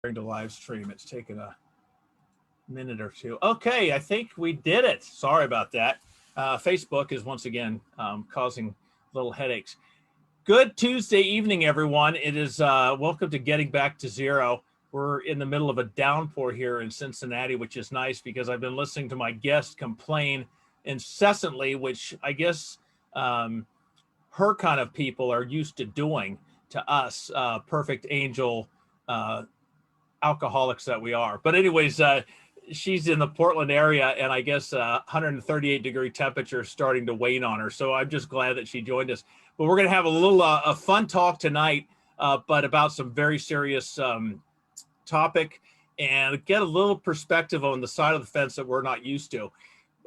During the live stream. It's taken a minute or two. Okay, I think we did it. Sorry about that. Facebook is once again causing little headaches. Good Tuesday evening, everyone. It is welcome to Getting Back to Zero. We're in the middle of a downpour here in Cincinnati, which is nice because I've been listening to my guest complain incessantly, which I guess her kind of people are used to doing to us, perfect angel alcoholics that we are. But anyways, she's in the Portland area, and I guess 138-degree temperature starting to wane on her. So I'm just glad that she joined us. But we're going to have a little a fun talk tonight, but about some very serious topic and get a little perspective on the side of the fence that we're not used to.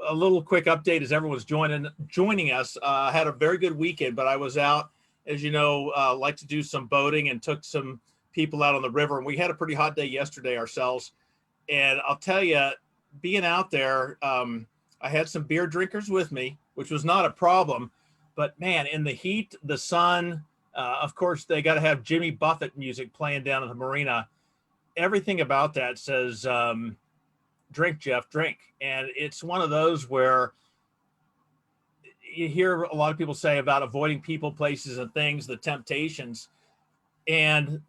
A little quick update as everyone's joining us. Had a very good weekend, but I was out, as you know, like to do some boating and took some people out on the river. And we had a pretty hot day yesterday ourselves. And I'll tell you, being out there, I had some beer drinkers with me, which was not a problem. But man, in the heat, the sun, of course, they got to have Jimmy Buffett music playing down at the marina. Everything about that says, drink, Jeff, drink. And it's one of those where you hear a lot of people say about avoiding people, places, and things, the temptations. And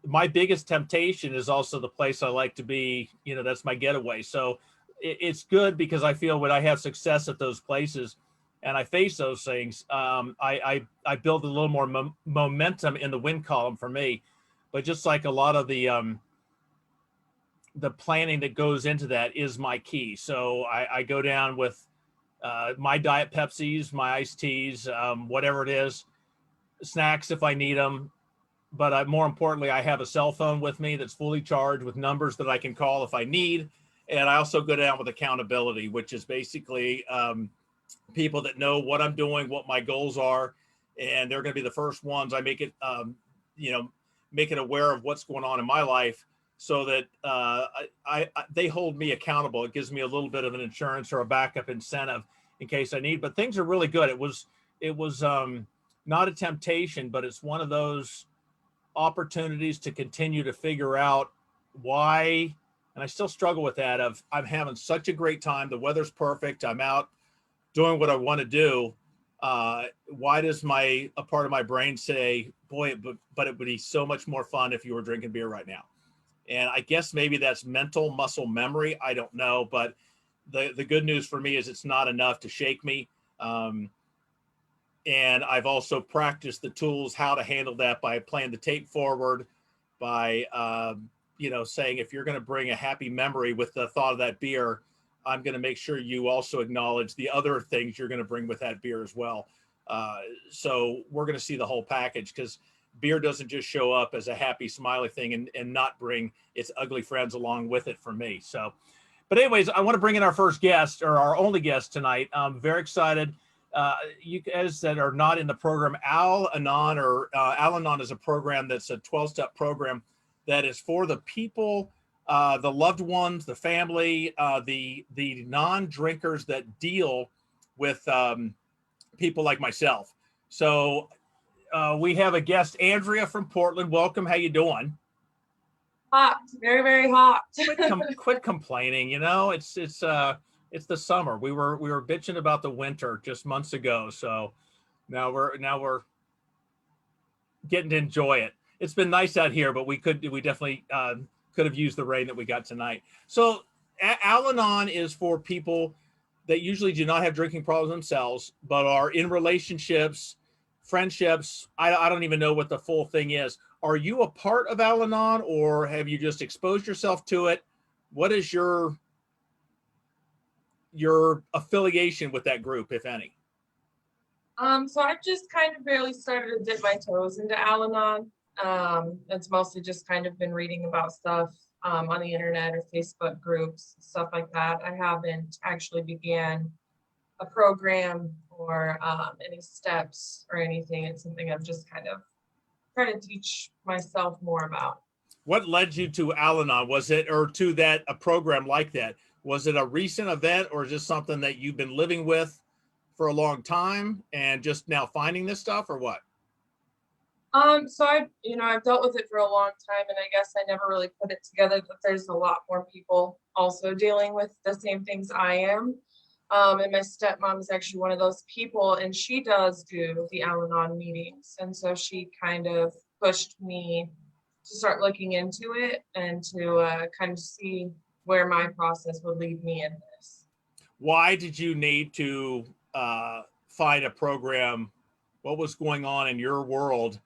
my biggest temptation is also the place I like to be. You know, that's my getaway. So it's good because I feel when I have success at those places and I face those things, I build a little more momentum in the win column for me. But just like a lot of the planning that goes into that is my key. So I go down with my Diet Pepsis, my iced teas, whatever it is, snacks if I need them. But more importantly, I have a cell phone with me that's fully charged with numbers that I can call if I need. And I also go down with accountability, which is basically people that know what I'm doing, what my goals are, and they're going to be the first ones. I make it, make it aware of what's going on in my life so that they hold me accountable. It gives me a little bit of an insurance or a backup incentive in case I need. But things are really good. It was not a temptation, but it's one of those opportunities to continue to figure out why, and I still struggle with that, of I'm having such a great time, the weather's perfect, I'm out doing what I want to do. Why does a part of my brain say, boy, but it would be so much more fun if you were drinking beer right now? And I guess maybe that's mental muscle memory, I don't know, but the good news for me is it's not enough to shake me. And I've also practiced the tools, how to handle that by playing the tape forward, by, saying, if you're going to bring a happy memory with the thought of that beer, I'm going to make sure you also acknowledge the other things you're going to bring with that beer as well. So we're going to see the whole package because beer doesn't just show up as a happy, smiley thing and not bring its ugly friends along with it for me. So, but anyways, I want to bring in our first guest, or our only guest tonight. I'm very excited. You guys that are not in the program, Al Anon, Al Anon is a program that's a 12-step program that is for the people, the loved ones, the family, the non-drinkers that deal with people like myself. So we have a guest, Andrea from Portland. Welcome. How you doing? Hot, very, very hot. Quit complaining. You know, it's the summer. We were bitching about the winter just months ago. So now we're getting to enjoy it. It's been nice out here, but we definitely could have used the rain that we got tonight. So Al-Anon is for people that usually do not have drinking problems themselves, but are in relationships, friendships. I don't even know what the full thing is. Are you a part of Al-Anon, or have you just exposed yourself to it? What is your affiliation with that group, if any? So I've just kind of barely started to dip my toes into Al-Anon. It's mostly just kind of been reading about stuff on the internet or Facebook groups, stuff like that. I haven't actually began a program or any steps or anything. It's something I've just kind of trying to teach myself more about. What led you to Al-Anon? Was it, or to a program like that? Was it a recent event, or is this something that you've been living with for a long time and just now finding this stuff, or what? So I've dealt with it for a long time, and I guess I never really put it together that there's a lot more people also dealing with the same things I am. And my stepmom is actually one of those people, and she does do the Al Anon meetings. And so she kind of pushed me to start looking into it and to kind of see where my process would lead me in this. Why did you need to find a program? What was going on in your world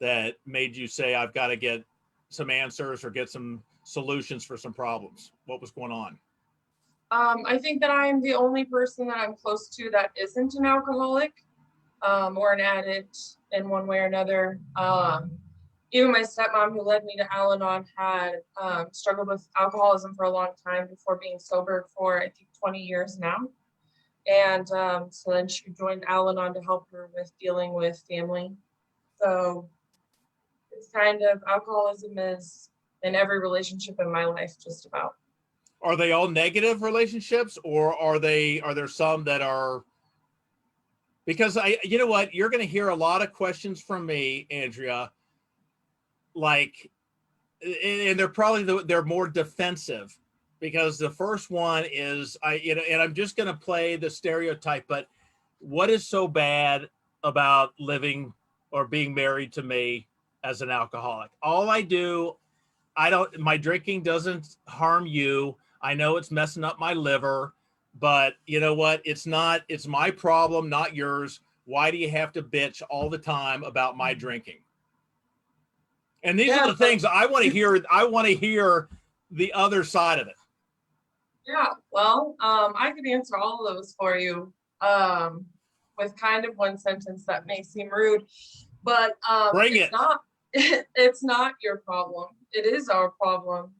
that made you say, I've got to get some answers or get some solutions for some problems? What was going on? I think that I am the only person that I'm close to that isn't an alcoholic or an addict in one way or another. Even my stepmom, who led me to Al Anon, had struggled with alcoholism for a long time before being sober for, I think, 20 years now. And so then she joined Al Anon to help her with dealing with family. So it's kind of, alcoholism is in every relationship in my life, just about. Are they all negative relationships, or are there some that are, because you know what, you're going to hear a lot of questions from me, Andrea, like, and they're more defensive, because the first one is, and I'm just going to play the stereotype, but what is so bad about living or being married to me as an alcoholic? All I do, my drinking doesn't harm you. I know it's messing up my liver, but you know what? It's my problem, not yours. Why do you have to bitch all the time about my drinking? And these are the things I want to hear. I want to hear the other side of it. Yeah, well, I could answer all of those for you with kind of one sentence that may seem rude, but it's not. It's not your problem. It is our problem.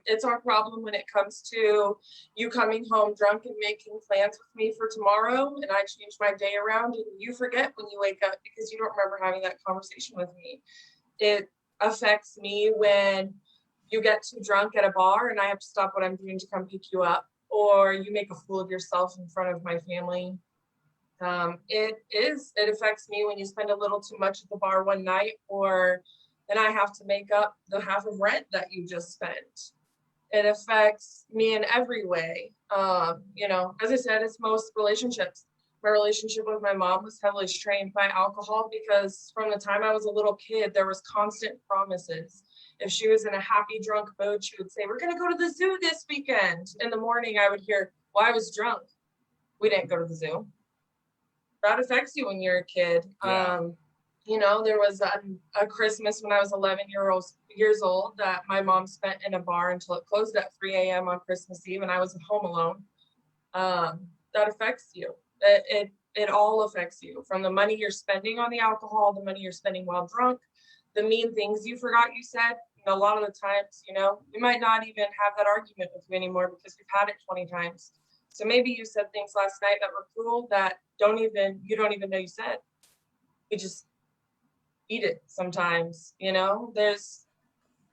It's our problem when it comes to you coming home drunk and making plans with me for tomorrow, and I change my day around, and you forget when you wake up because you don't remember having that conversation with me. It affects me when you get too drunk at a bar and I have to stop what I'm doing to come pick you up, or you make a fool of yourself in front of my family. It affects me when you spend a little too much at the bar one night, or then I have to make up the half of rent that you just spent. It affects me in every way. As I said, it's most relationships. My relationship with my mom was heavily strained by alcohol because from the time I was a little kid, there was constant promises. If she was in a happy drunk mood, she would say, "We're going to go to the zoo this weekend." In the morning, I would hear, "Well, I was drunk. We didn't go to the zoo." That affects you when you're a kid. Yeah. There was a Christmas when I was 11 years old that my mom spent in a bar until it closed at 3 a.m. on Christmas Eve, and I was home alone. That affects you. It all affects you, from the money you're spending on the alcohol, the money you're spending while drunk, the mean things you forgot you said. And a lot of the times, we might not even have that argument with you anymore because we've had it 20 times. So maybe you said things last night that were cruel that you don't even know you said. You just eat it sometimes. There's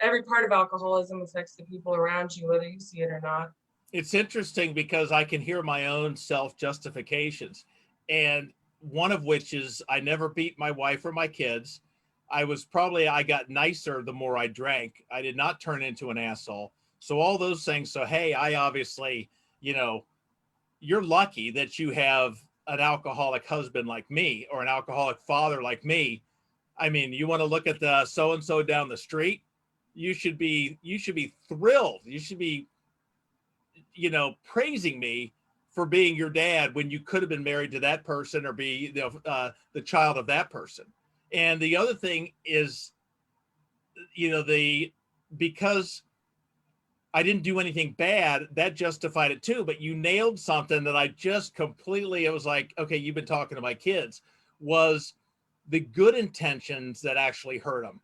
every part of alcoholism affects the people around you, whether you see it or not. It's interesting because I can hear my own self-justifications, and one of which is I never beat my wife or my kids. I got nicer the more I drank. I did not turn into an asshole. So all those things. So, hey, I obviously, you're lucky that you have an alcoholic husband like me or an alcoholic father like me. I mean, you want to look at the so-and-so down the street, you should be thrilled. You should be, praising me for being your dad when you could have been married to that person or be the child of that person. And the other thing is, because I didn't do anything bad, that justified it too. But you nailed something that I just completely, it was like, okay, you've been talking to my kids, was the good intentions that actually hurt them.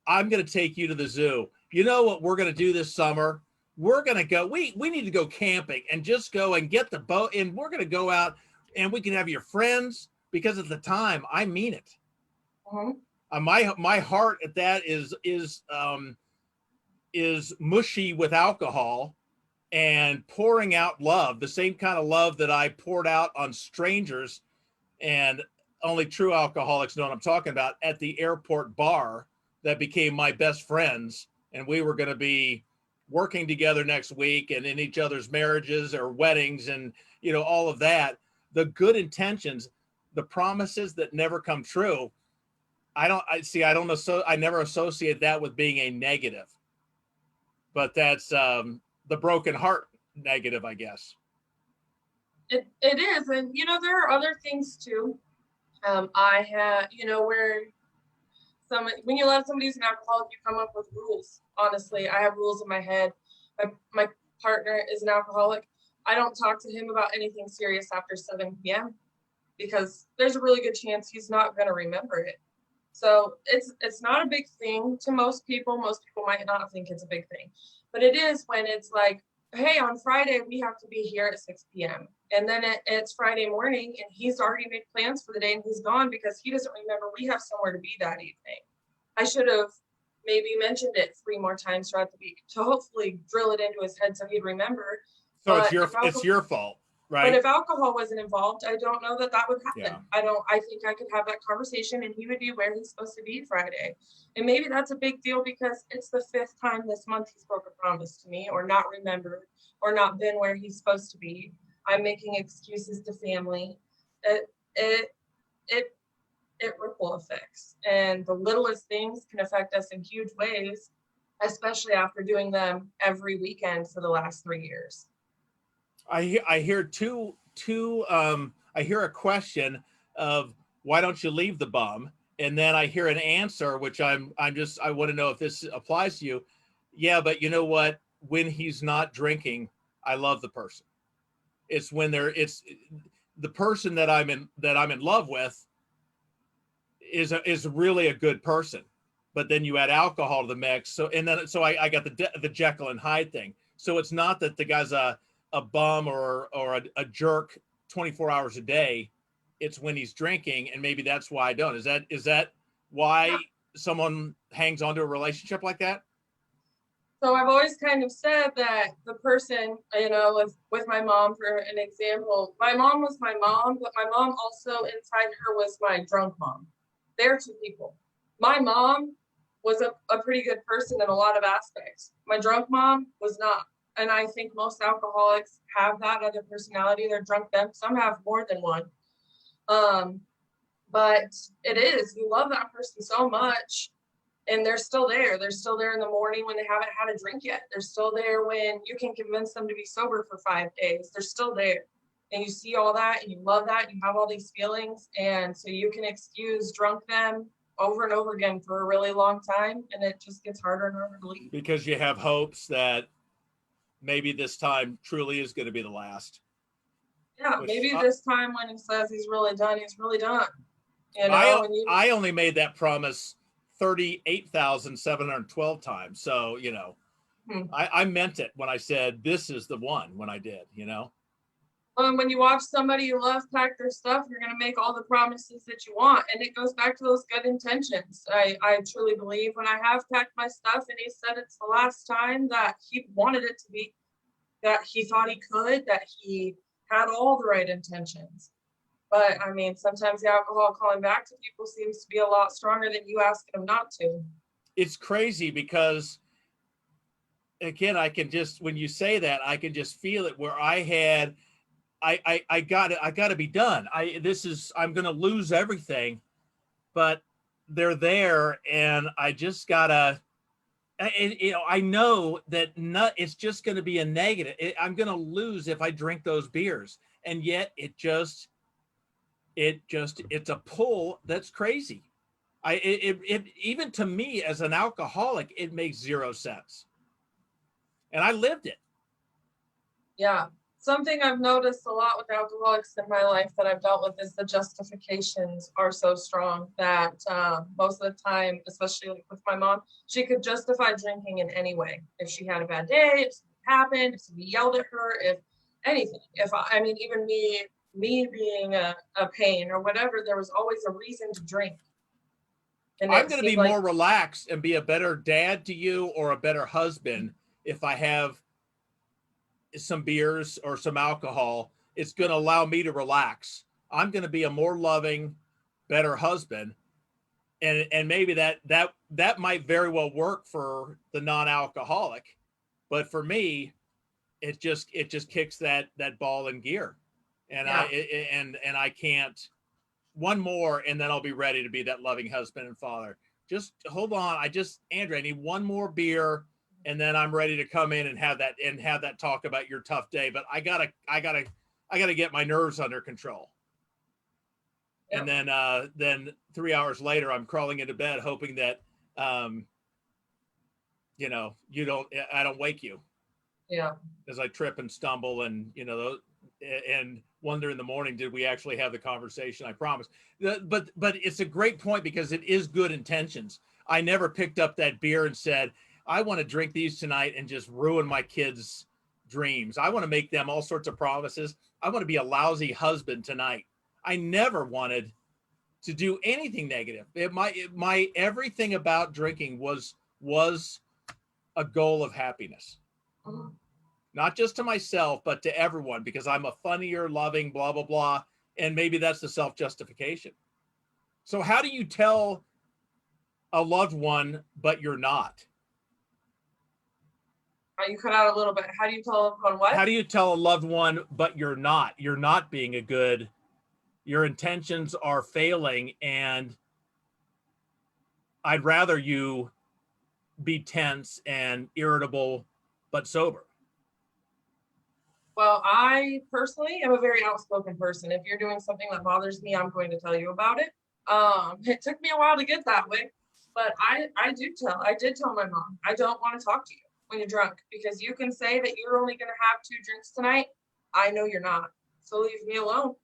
I'm going to take you to the zoo. You know what we're going to do this summer? We're going to go, we need to go camping and just go and get the boat, and we're going to go out and we can have your friends, because at the time I mean it. My heart at that is mushy with alcohol and pouring out love, the same kind of love that I poured out on strangers. And only true alcoholics know what I'm talking about, at the airport bar that became my best friends. And we were going to be working together next week and in each other's marriages or weddings and, you know, all of that. The good intentions, the promises that never come true. I never associate that with being a negative, but that's the broken heart negative, I guess. It is. And, you know, there are other things too. I had, you know, where when you love somebody who's an alcoholic, you come up with rules. Honestly, I have rules in my head. My partner is an alcoholic. I don't talk to him about anything serious after 7 p.m. because there's a really good chance he's not going to remember it. So it's not a big thing to most people. Most people might not think it's a big thing, but it is when it's like, hey, on Friday, we have to be here at 6 p.m. And then it's Friday morning and he's already made plans for the day and he's gone because he doesn't remember we have somewhere to be that evening. I should have maybe mentioned it 3 more times throughout the week to hopefully drill it into his head so he'd remember. So But it's your fault, but right? if alcohol wasn't involved, I don't know that would happen. Yeah. I think I could have that conversation and he would be where he's supposed to be Friday. And maybe that's a big deal because it's the 5th time this month he's broke a promise to me or not remembered or not been where he's supposed to be. I'm making excuses to family. It ripple effects, and the littlest things can affect us in huge ways, especially after doing them every weekend for the last 3 years. I hear I hear a question of why don't you leave the bum? And then I hear an answer, which I want to know if this applies to you. Yeah, but you know what? When he's not drinking, I love the person. It's when it's the person that I'm in love with is really a good person. But then you add alcohol to the mix. So I got the Jekyll and Hyde thing. So it's not that the guy's a bum or a jerk 24 hours a day. It's when he's drinking, and maybe that's why I don't. Is that why someone hangs on to a relationship like that? So I've always kind of said that the person, you know, with my mom, for an example, my mom was my mom, but my mom also inside her was my drunk mom. They're 2 people. My mom was a pretty good person in a lot of aspects. My drunk mom was not. And I think most alcoholics have that other personality. They're drunk them. Some have more than one. But it is, you love that person so much. And they're still there. They're still there in the morning when they haven't had a drink yet. They're still there when you can convince them to be sober for 5 days. They're still there. And you see all that and you love that. You have all these feelings. And so you can excuse drunk them over and over again for a really long time. And it just gets harder and harder to leave. Because you have hopes that maybe this time truly is going to be the last. Yeah, maybe this time when he says he's really done, he's really done. You know, I only made that promise 38,712 times. So, you know, I meant it when I said this is the one when I did, you know. Well, when you watch somebody you love pack their stuff, you're going to make all the promises that you want. And it goes back to those good intentions. I truly believe when I have packed my stuff and he said it's the last time, that he wanted it to be, that he thought he could, that he had all the right intentions. But I mean, sometimes the alcohol calling back to people seems to be a lot stronger than you asking them not to. It's crazy because, again, I can just, when you say that, I can just feel it where I got to be done. I'm going to lose everything, but they're there, and I just gotta. You know, I know that it's just going to be a negative. I'm going to lose if I drink those beers, and yet it's a pull that's crazy. Even to me as an alcoholic, it makes 0 sense, and I lived it. Yeah. Something I've noticed a lot with alcoholics in my life that I've dealt with is the justifications are so strong that most of the time, especially like with my mom, she could justify drinking in any way. If she had a bad day, if something happened, if somebody yelled at her, if anything. I mean, even me being a pain or whatever, there was always a reason to drink. And I'm going to be more relaxed and be a better dad to you or a better husband if I have some beers or some alcohol. It's going to allow me to relax. I'm going to be a more loving, better husband. And maybe that might very well work for the non-alcoholic, but for me, it just kicks that ball in gear, and Yeah. I can't. One more, and then I'll be ready to be that loving husband and father. Just hold on. Andrea, I need one more beer, and then I'm ready to come in and have that talk about your tough day. But I gotta get my nerves under control. Yeah. And then 3 hours later, I'm crawling into bed, hoping that um, I don't wake you. Yeah. As I trip and stumble, and and wonder in the morning, did we actually have the conversation I promised? But it's a great point, because it is good intentions. I never picked up that beer and said, I want to drink these tonight and just ruin my kids' dreams. I want to make them all sorts of promises. I want to be a lousy husband tonight. I never wanted to do anything negative. My everything about drinking was a goal of happiness. Mhm. Not just to myself, but to everyone, because I'm a funnier, loving, blah, blah, blah. And maybe that's the self-justification. So how do you tell a loved one, but you're not? You cut out a little bit. How do you tell them on what? How do you tell a loved one, but you're not? You're not being your intentions are failing, and I'd rather you be tense and irritable, but sober. Well, I personally am a very outspoken person. If you're doing something that bothers me, I'm going to tell you about it. It took me a while to get that way, but I did tell my mom, I don't want to talk to you when you're drunk, because you can say that you're only going to have 2 drinks tonight. I know you're not. So leave me alone.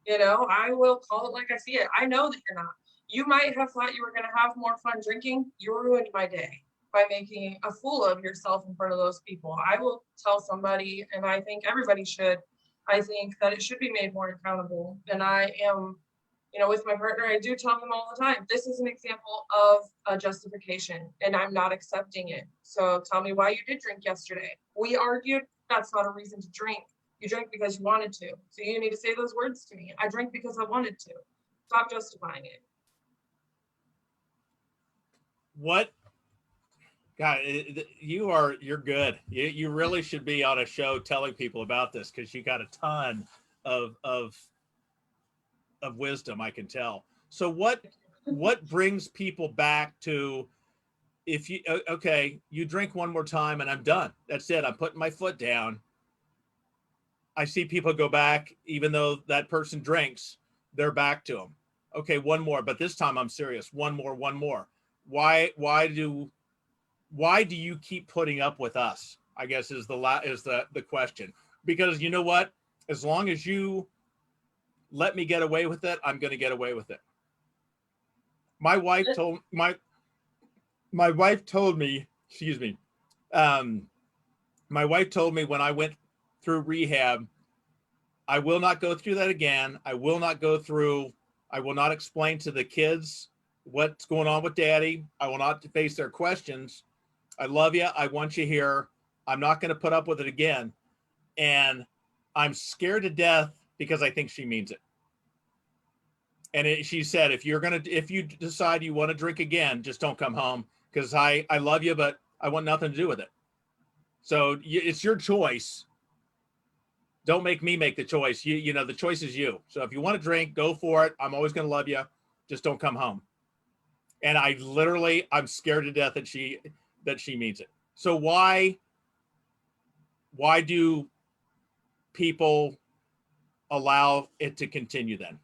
I will call it like I see it. I know that you're not. You might have thought you were going to have more fun drinking. You ruined my day by making a fool of yourself in front of those people. I will tell somebody, and I think everybody should. I think that it should be made more accountable. And I am, with my partner, I do tell them all the time, this is an example of a justification, and I'm not accepting it. So tell me why you did drink yesterday. We argued. That's not a reason to drink. You drank because you wanted to. So you need to say those words to me. I drank because I wanted to. Stop justifying it. What? God, you're good. You really should be on a show telling people about this, because you got a ton of wisdom, I can tell. So what brings people back to, if you okay, you drink one more time and I'm done. That's it. I'm putting my foot down. I see people go back, even though that person drinks, they're back to them. Okay, one more, but this time I'm serious. One more. Why do you keep putting up with us? I guess is the question. Because you know what? As long as you let me get away with it, I'm going to get away with it. My wife told me, excuse me, my wife told me when I went through rehab, I will not go through that again. I will not explain to the kids what's going on with daddy. I will not face their questions. I love you. I want you here. I'm not going to put up with it again. And I'm scared to death, because I think she means it. And she said, if you decide you want to drink again, just don't come home, because I love you, but I want nothing to do with it. So it's your choice. Don't make me make the choice. The choice is you. So if you want to drink, go for it. I'm always going to love you. Just don't come home. And I'm scared to death that she means it. So why do people allow it to continue then?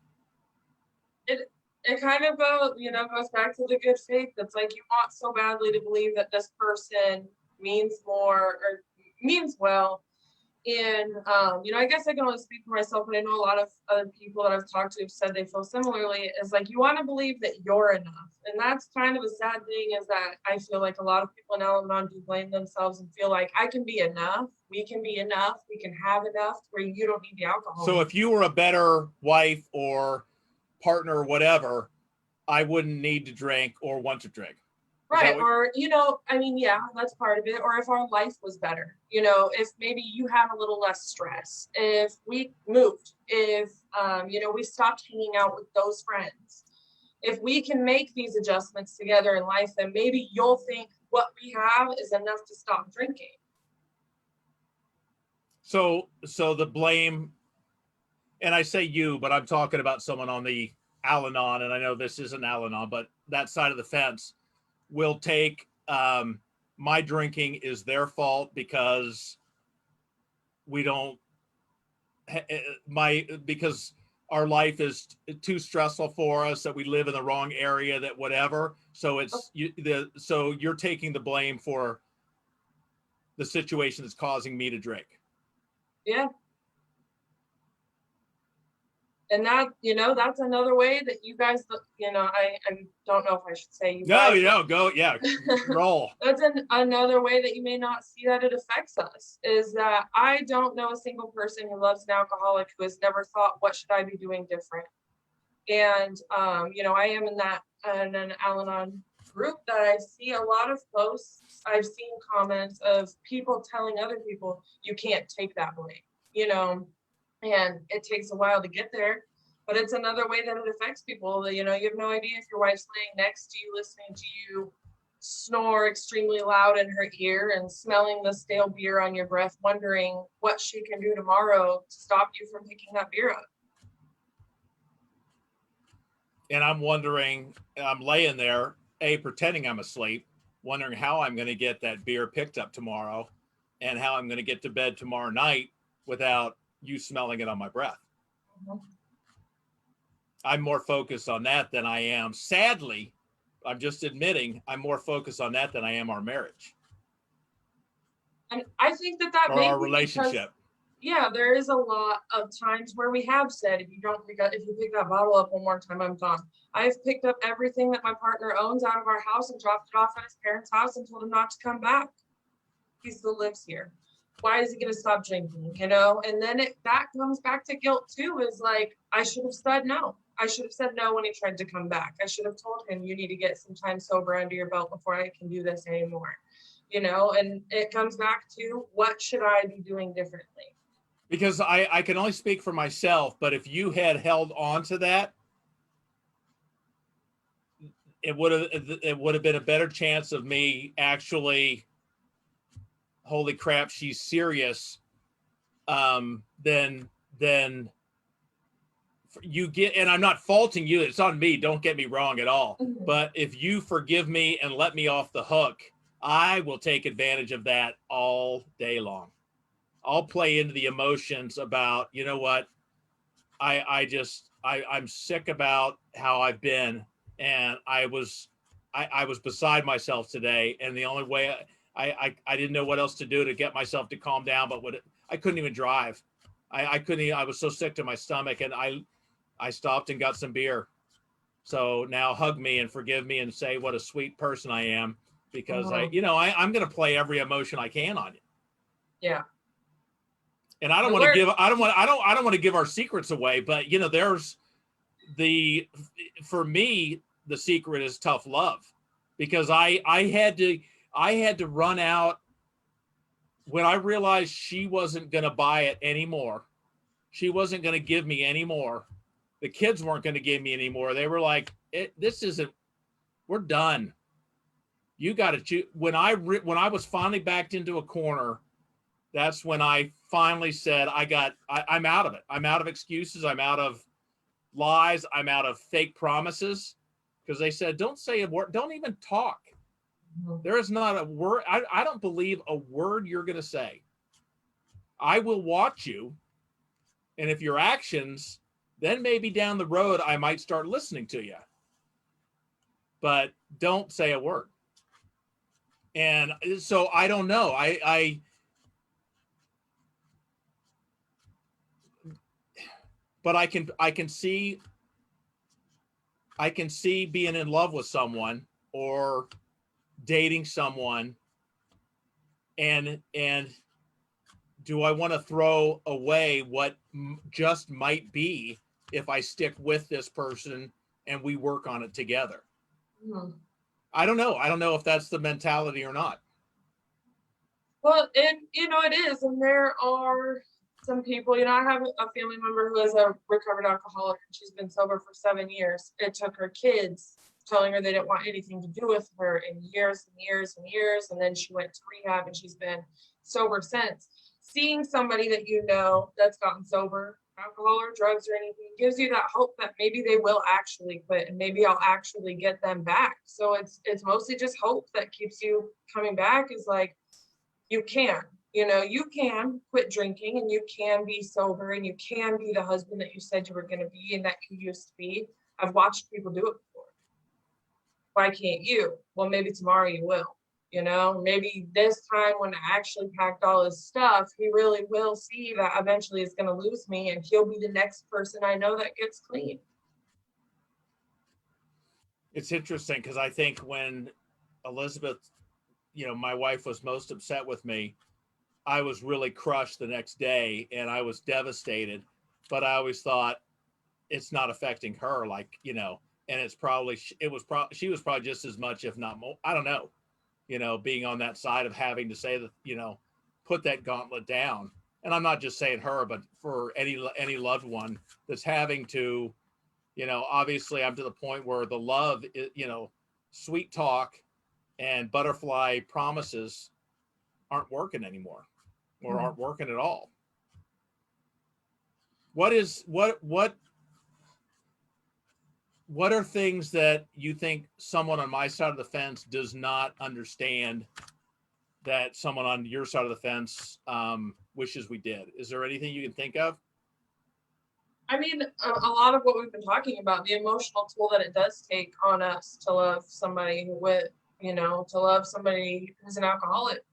It kind of goes back to the good faith. It's like you want so badly to believe that this person means more or means well. And I guess I can only speak for myself, but I know a lot of other people that I've talked to have said they feel similarly. Is like you want to believe that you're enough, and that's kind of a sad thing. Is that I feel like a lot of people in Al Anon do blame themselves and feel like I can be enough, we can be enough, we can have enough, where you don't need the alcohol. So if you were a better wife or partner or whatever, I wouldn't need to drink or want to drink. Right. Or, yeah, that's part of it. Or if our life was better, if maybe you had a little less stress, if we moved, if, we stopped hanging out with those friends, if we can make these adjustments together in life, then maybe you'll think what we have is enough to stop drinking. So the blame, and I say you, but I'm talking about someone on the Al Anon, and I know this isn't Al Anon, but that side of the fence will take my drinking is their fault because we don't because our life is too stressful for us, that we live in the wrong area, that whatever. So so you're taking the blame for the situation that's causing me to drink. Yeah. And that, that's another way that you guys, I don't know if I should say you guys. No, go, yeah, roll. That's another way that you may not see that it affects us, is that I don't know a single person who loves an alcoholic who has never thought, what should I be doing different? And, I am in an Al Anon group that I see a lot of posts. I've seen comments of people telling other people, you can't take that blame, and it takes a while to get there, but it's another way that it affects people. You have no idea if your wife's laying next to you, listening to you snore extremely loud in her ear and smelling the stale beer on your breath, wondering what she can do tomorrow to stop you from picking that beer up. And I'm wondering, I'm laying there, pretending I'm asleep, wondering how I'm going to get that beer picked up tomorrow and how I'm going to get to bed tomorrow night without you smelling it on my breath. Mm-hmm. I'm more focused on that than I am. Sadly, I'm just admitting I'm more focused on that than I am our marriage. And I think that or our relationship. Yeah, there is a lot of times where we have said, if you pick that bottle up one more time, I'm gone. I've picked up everything that my partner owns out of our house and dropped it off at his parents' house and told him not to come back. He still lives here. Why is he going to stop drinking? And then that comes back to guilt too, is like, I should have said no. I should have said no when he tried to come back. I should have told him, you need to get some time sober under your belt before I can do this anymore. And it comes back to, what should I be doing differently? Because I can only speak for myself, but if you had held on to that, it would have been a better chance of me actually, holy crap, she's serious, than you get. And I'm not faulting you, it's on me, don't get me wrong at all. Mm-hmm. But if you forgive me and let me off the hook, I will take advantage of that all day long. I'll play into the emotions about, you know what, I'm sick about how I've been, and I was beside myself today, and the only way I didn't know what else to do to get myself to calm down, but I couldn't even drive. I couldn't even, I was so sick to my stomach, and I stopped and got some beer. So now hug me and forgive me and say what a sweet person I am, because I'm going to play every emotion I can on you. Yeah. And I don't want to give our secrets away, but there's for me, the secret is tough love, because I had to run out when I realized she wasn't going to buy it anymore. She wasn't going to give me any more. The kids weren't going to give me any more. They were like, we're done. You got to choose. When I was finally backed into a corner, that's when I finally said, I'm out of it. I'm out of excuses. I'm out of lies. I'm out of fake promises. Because they said, don't say a word. Don't even talk. Mm-hmm. There is not a word. I don't believe a word you're going to say. I will watch you. And if your actions, then maybe down the road, I might start listening to you. But don't say a word. And so I don't know. But I can see being in love with someone or dating someone, and do I want to throw away what just might be if I stick with this person and we work on it together? Mm-hmm. I don't know. I don't know if that's the mentality or not. Well, and it is, and there are some people, you know, I have a family member who is a recovered alcoholic and she's been sober for 7 years. It took her kids telling her they didn't want anything to do with her in years and years and years. And then she went to rehab and she's been sober since. Seeing somebody that you know that's gotten sober, alcohol or drugs or anything, gives you that hope that maybe they will actually quit and maybe I'll actually get them back. So it's mostly just hope that keeps you coming back, is like, you can, you know, you can quit drinking and you can be sober and you can be the husband that you said you were going to be and that you used to be. I've watched people do it before. Why can't you? Well, maybe tomorrow you will. You know, maybe this time when I actually packed all his stuff, he really will see that eventually it's going to lose me and he'll be the next person I know that gets clean. It's interesting because I think when Elizabeth, you know, my wife was most upset with me, I was really crushed the next day and I was devastated. But I always thought it's not affecting her, like, you know, and it's probably, she was probably just as much, if not more. I don't know, you know, being on that side of having to say that, you know, put that gauntlet down. And I'm not just saying her, but for any loved one that's having to, you know, obviously I'm to the point where the love, you know, sweet talk and butterfly promises aren't working anymore or aren't working at all. What are things that you think someone on my side of the fence does not understand that someone on your side of the fence wishes we did? Is there anything you can think of? I mean, a lot of what we've been talking about, the emotional toll that it does take on us to love somebody with, you know, to love somebody who's an alcoholic,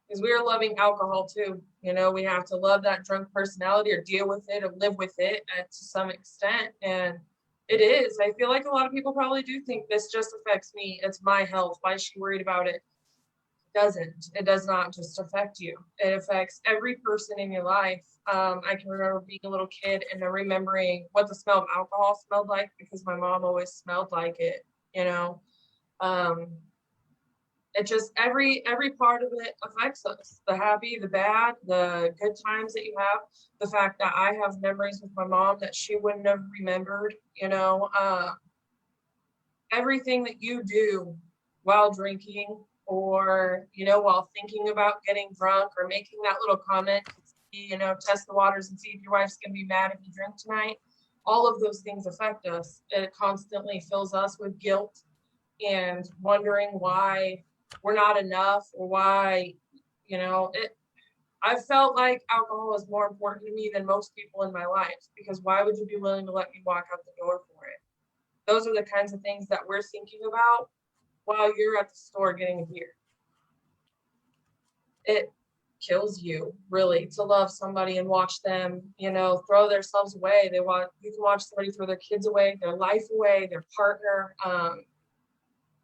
because we are loving alcohol too. You know, we have to love that drunk personality or deal with it or live with it to some extent. And it is. I feel like a lot of people probably do think this just affects me. It's my health. Why is she worried about it? Doesn't. It does not just affect you. It affects every person in your life. I can remember being a little kid and remembering what the smell of alcohol smelled like because my mom always smelled like it, you know. Um, it just every part of it affects us, the happy, the bad, the good times that you have, the fact that I have memories with my mom that she wouldn't have remembered, you know. Everything that you do while drinking or, you know, while thinking about getting drunk or making that little comment, you know, test the waters and see if your wife's going to be mad if you drink tonight. All of those things affect us. It constantly fills us with guilt and wondering why we're not enough or why, you know, I felt like alcohol is more important to me than most people in my life, because why would you be willing to let me walk out the door for it? Those are the kinds of things that we're thinking about while you're at the store getting a beer. It kills you, really, to love somebody and watch them, you know, throw themselves away. You can watch somebody throw their kids away, their life away, their partner,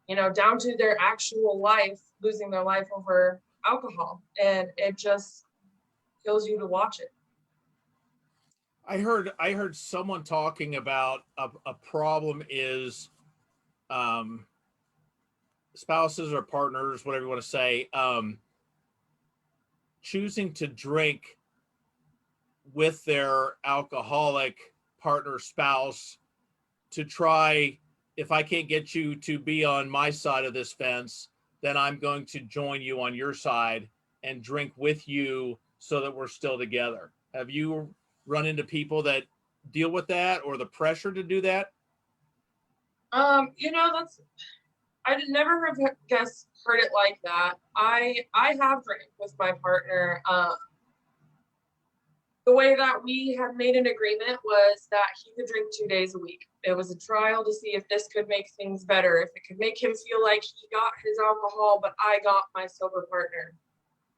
you know, down to their actual life, losing their life over alcohol. And it just kills you to watch it. I heard someone talking about a problem is spouses or partners, whatever you want to say, choosing to drink with their alcoholic partner, spouse, to try, if I can't get you to be on my side of this fence, then I'm going to join you on your side and drink with you so that we're still together. Have you run into people that deal with that or the pressure to do that? You know, I never have heard it like that. I have drank with my partner. The way that we had made an agreement was that he could drink 2 days a week. It was a trial to see if this could make things better, if it could make him feel like he got his alcohol, but I got my sober partner.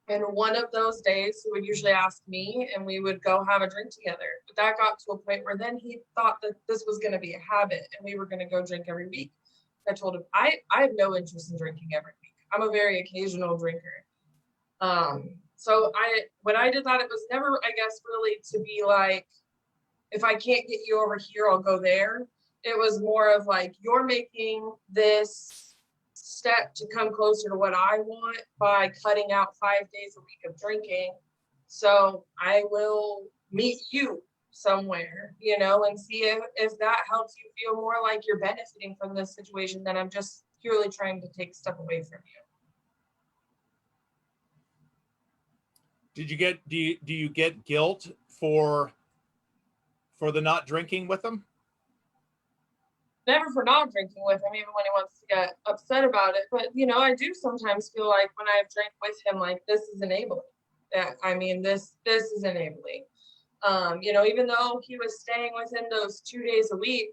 And one of those days, he would usually ask me and we would go have a drink together. But that got to a point where then he thought that this was going to be a habit and we were going to go drink every week. I told him, I have no interest in drinking every week. I'm a very occasional drinker. So when I did that, it was never, I guess, really to be like, if I can't get you over here, I'll go there. It was more of like, you're making this step to come closer to what I want by cutting out 5 days a week of drinking. So I will meet you somewhere, and see if that helps you feel more like you're benefiting from this situation than I'm just purely trying to take stuff away from you. Do you get guilt for the not drinking with them? Never for not drinking with him, even when he wants to get upset about it. But I do sometimes feel like when I've drank with him, like this is enabling. This is enabling. Even though he was staying within those 2 days a week,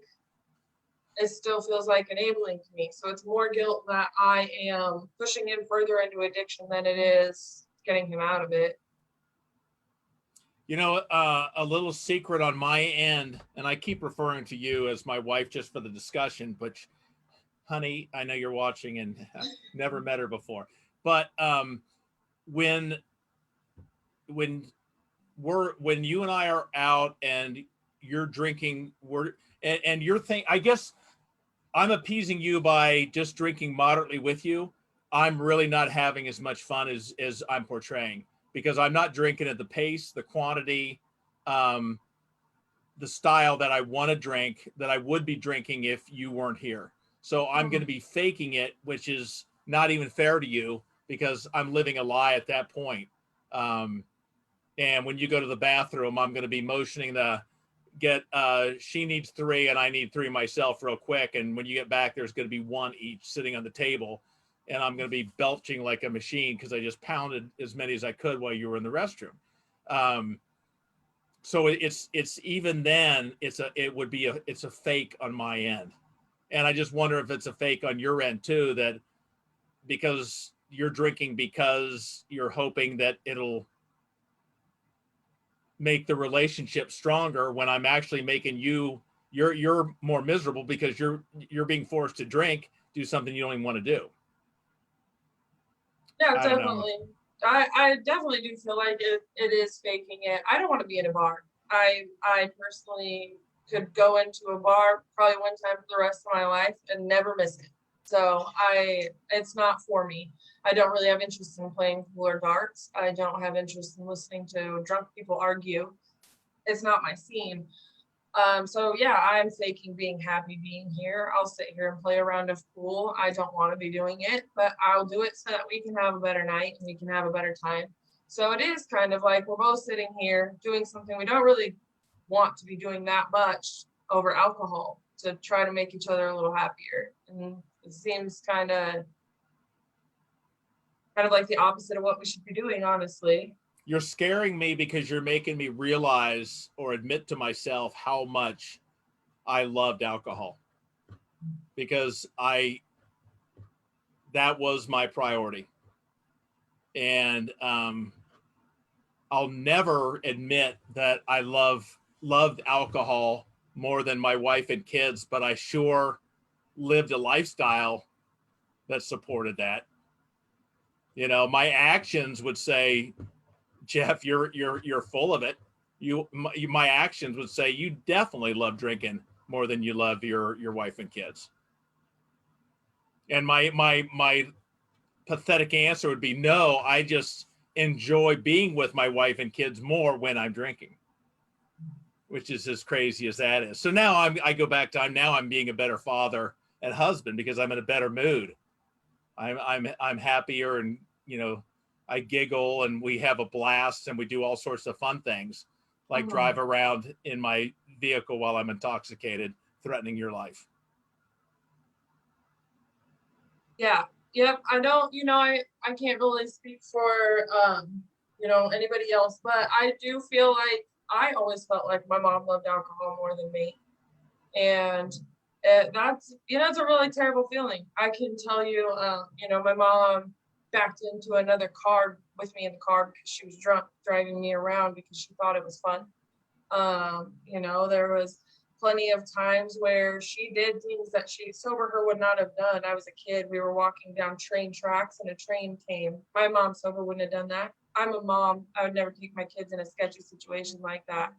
it still feels like enabling to me. So it's more guilt that I am pushing him further into addiction than it is getting him out of it. A little secret on my end, and I keep referring to you as my wife just for the discussion, but honey, I know you're watching and never met her before. But when you and I are out and you're drinking, and you're I guess I'm appeasing you by just drinking moderately with you. I'm really not having as much fun as I'm portraying, because I'm not drinking at the pace, the quantity, the style that I want to drink, that I would be drinking if you weren't here. So I'm going to be faking it, which is not even fair to you, because I'm living a lie at that point. And when you go to the bathroom, I'm going to be motioning she needs 3 and I need 3 myself real quick. And when you get back, there's going to be 1 each sitting on the table. And I'm going to be belching like a machine because I just pounded as many as I could while you were in the restroom. So it's even then it's a fake on my end. And I just wonder if it's a fake on your end too, that because you're drinking because you're hoping that it'll make the relationship stronger, when I'm actually making you're more miserable because you're being forced to do something you don't even want to do. Yeah, definitely. I definitely do feel like it is faking it. I don't want to be in a bar. I personally could go into a bar probably one time for the rest of my life and never miss it. So it's not for me. I don't really have interest in playing pool or darts. I don't have interest in listening to drunk people argue. It's not my scene. So yeah, I'm faking being happy being here. I'll sit here and play a round of pool. I don't want to be doing it, but I'll do it so that we can have a better night and we can have a better time. So it is kind of like we're both sitting here doing something we don't really want to be doing that much over alcohol to try to make each other a little happier. And it seems kind of like the opposite of what we should be doing, honestly. You're scaring me because you're making me realize or admit to myself how much I loved alcohol, because that was my priority. And I'll never admit that I loved alcohol more than my wife and kids, but I sure lived a lifestyle that supported that. My actions would say, Jeff, you're full of it. My actions would say you definitely love drinking more than you love your wife and kids. And my pathetic answer would be no. I just enjoy being with my wife and kids more when I'm drinking, which is as crazy as that is. So now I go back to I'm being a better father and husband because I'm in a better mood. I'm happier, and I giggle and we have a blast and we do all sorts of fun things, like drive around in my vehicle while I'm intoxicated, threatening your life. Yeah. Yep. I don't, I can't really speak for, anybody else, but I do feel like I always felt like my mom loved alcohol more than me. And that's, it's a really terrible feeling. I can tell you, my mom backed into another car with me in the car because she was drunk driving me around because she thought it was fun. There was plenty of times where she did things that she sober her would not have done. I was a kid. We were walking down train tracks and a train came. My mom sober wouldn't have done that. I'm a mom. I would never take my kids in a sketchy situation like that.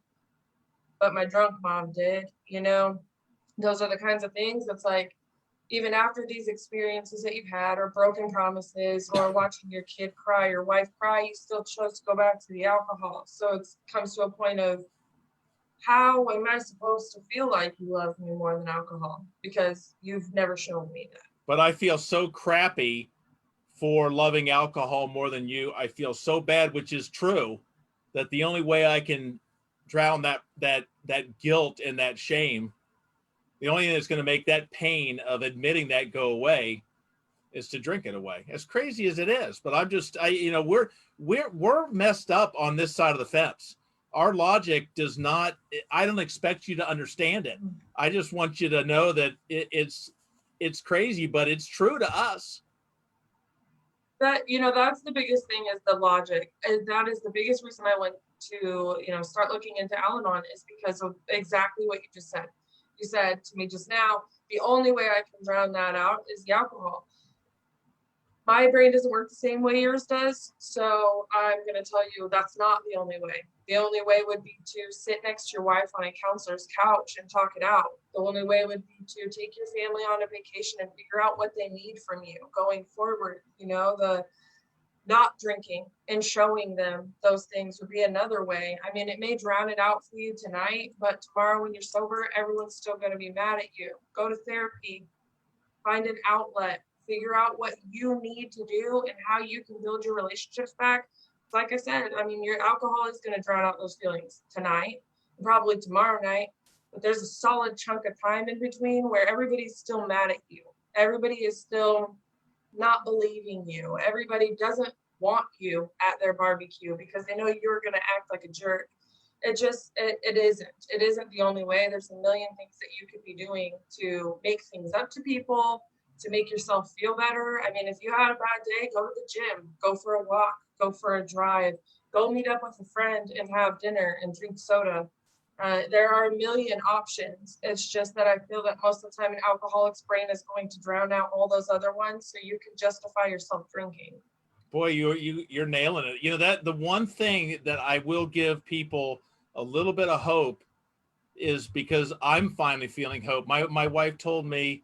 But my drunk mom did, Those are the kinds of things that's like, even after these experiences that you've had, or broken promises, or watching your kid cry, your wife cry, you still chose to go back to the alcohol. So it comes to a point of, how am I supposed to feel like you love me more than alcohol? Because you've never shown me that. But I feel so crappy for loving alcohol more than you. I feel so bad, which is true, that the only way I can drown that guilt and that shame, the only thing that's going to make that pain of admitting that go away is to drink it away. As crazy as it is, but we're messed up on this side of the fence. Our logic does not. I don't expect you to understand it. I just want you to know that it's crazy, but it's true to us. That, that's the biggest thing, is the logic. And that is the biggest reason I went to, start looking into Al-Anon, is because of exactly what you just said. You said to me just now, the only way I can drown that out is the alcohol. My brain doesn't work the same way yours does. So I'm going to tell you that's not the only way. The only way would be to sit next to your wife on a counselor's couch and talk it out. The only way would be to take your family on a vacation and figure out what they need from you going forward. The not drinking and showing them those things would be another way. I mean, it may drown it out for you tonight, but tomorrow when you're sober, everyone's still going to be mad at you. Go to therapy, find an outlet, figure out what you need to do and how you can build your relationships back. Like I said, I mean, your alcohol is going to drown out those feelings tonight, probably tomorrow night, but there's a solid chunk of time in between where everybody's still mad at you. Everybody is still not believing you. Everybody doesn't want you at their barbecue because they know you're going to act like a jerk. It isn't the only way. There's a million things that you could be doing to make things up to people, to make yourself feel better. I mean, if you had a bad day, go to the gym, go for a walk, go for a drive, go meet up with a friend and have dinner and drink soda. There are a million options. It's just that I feel that most of the time an alcoholic's brain is going to drown out all those other ones, so you can justify yourself drinking. Boy, you're nailing it. That the one thing that I will give people a little bit of hope is, because I'm finally feeling hope. My wife told me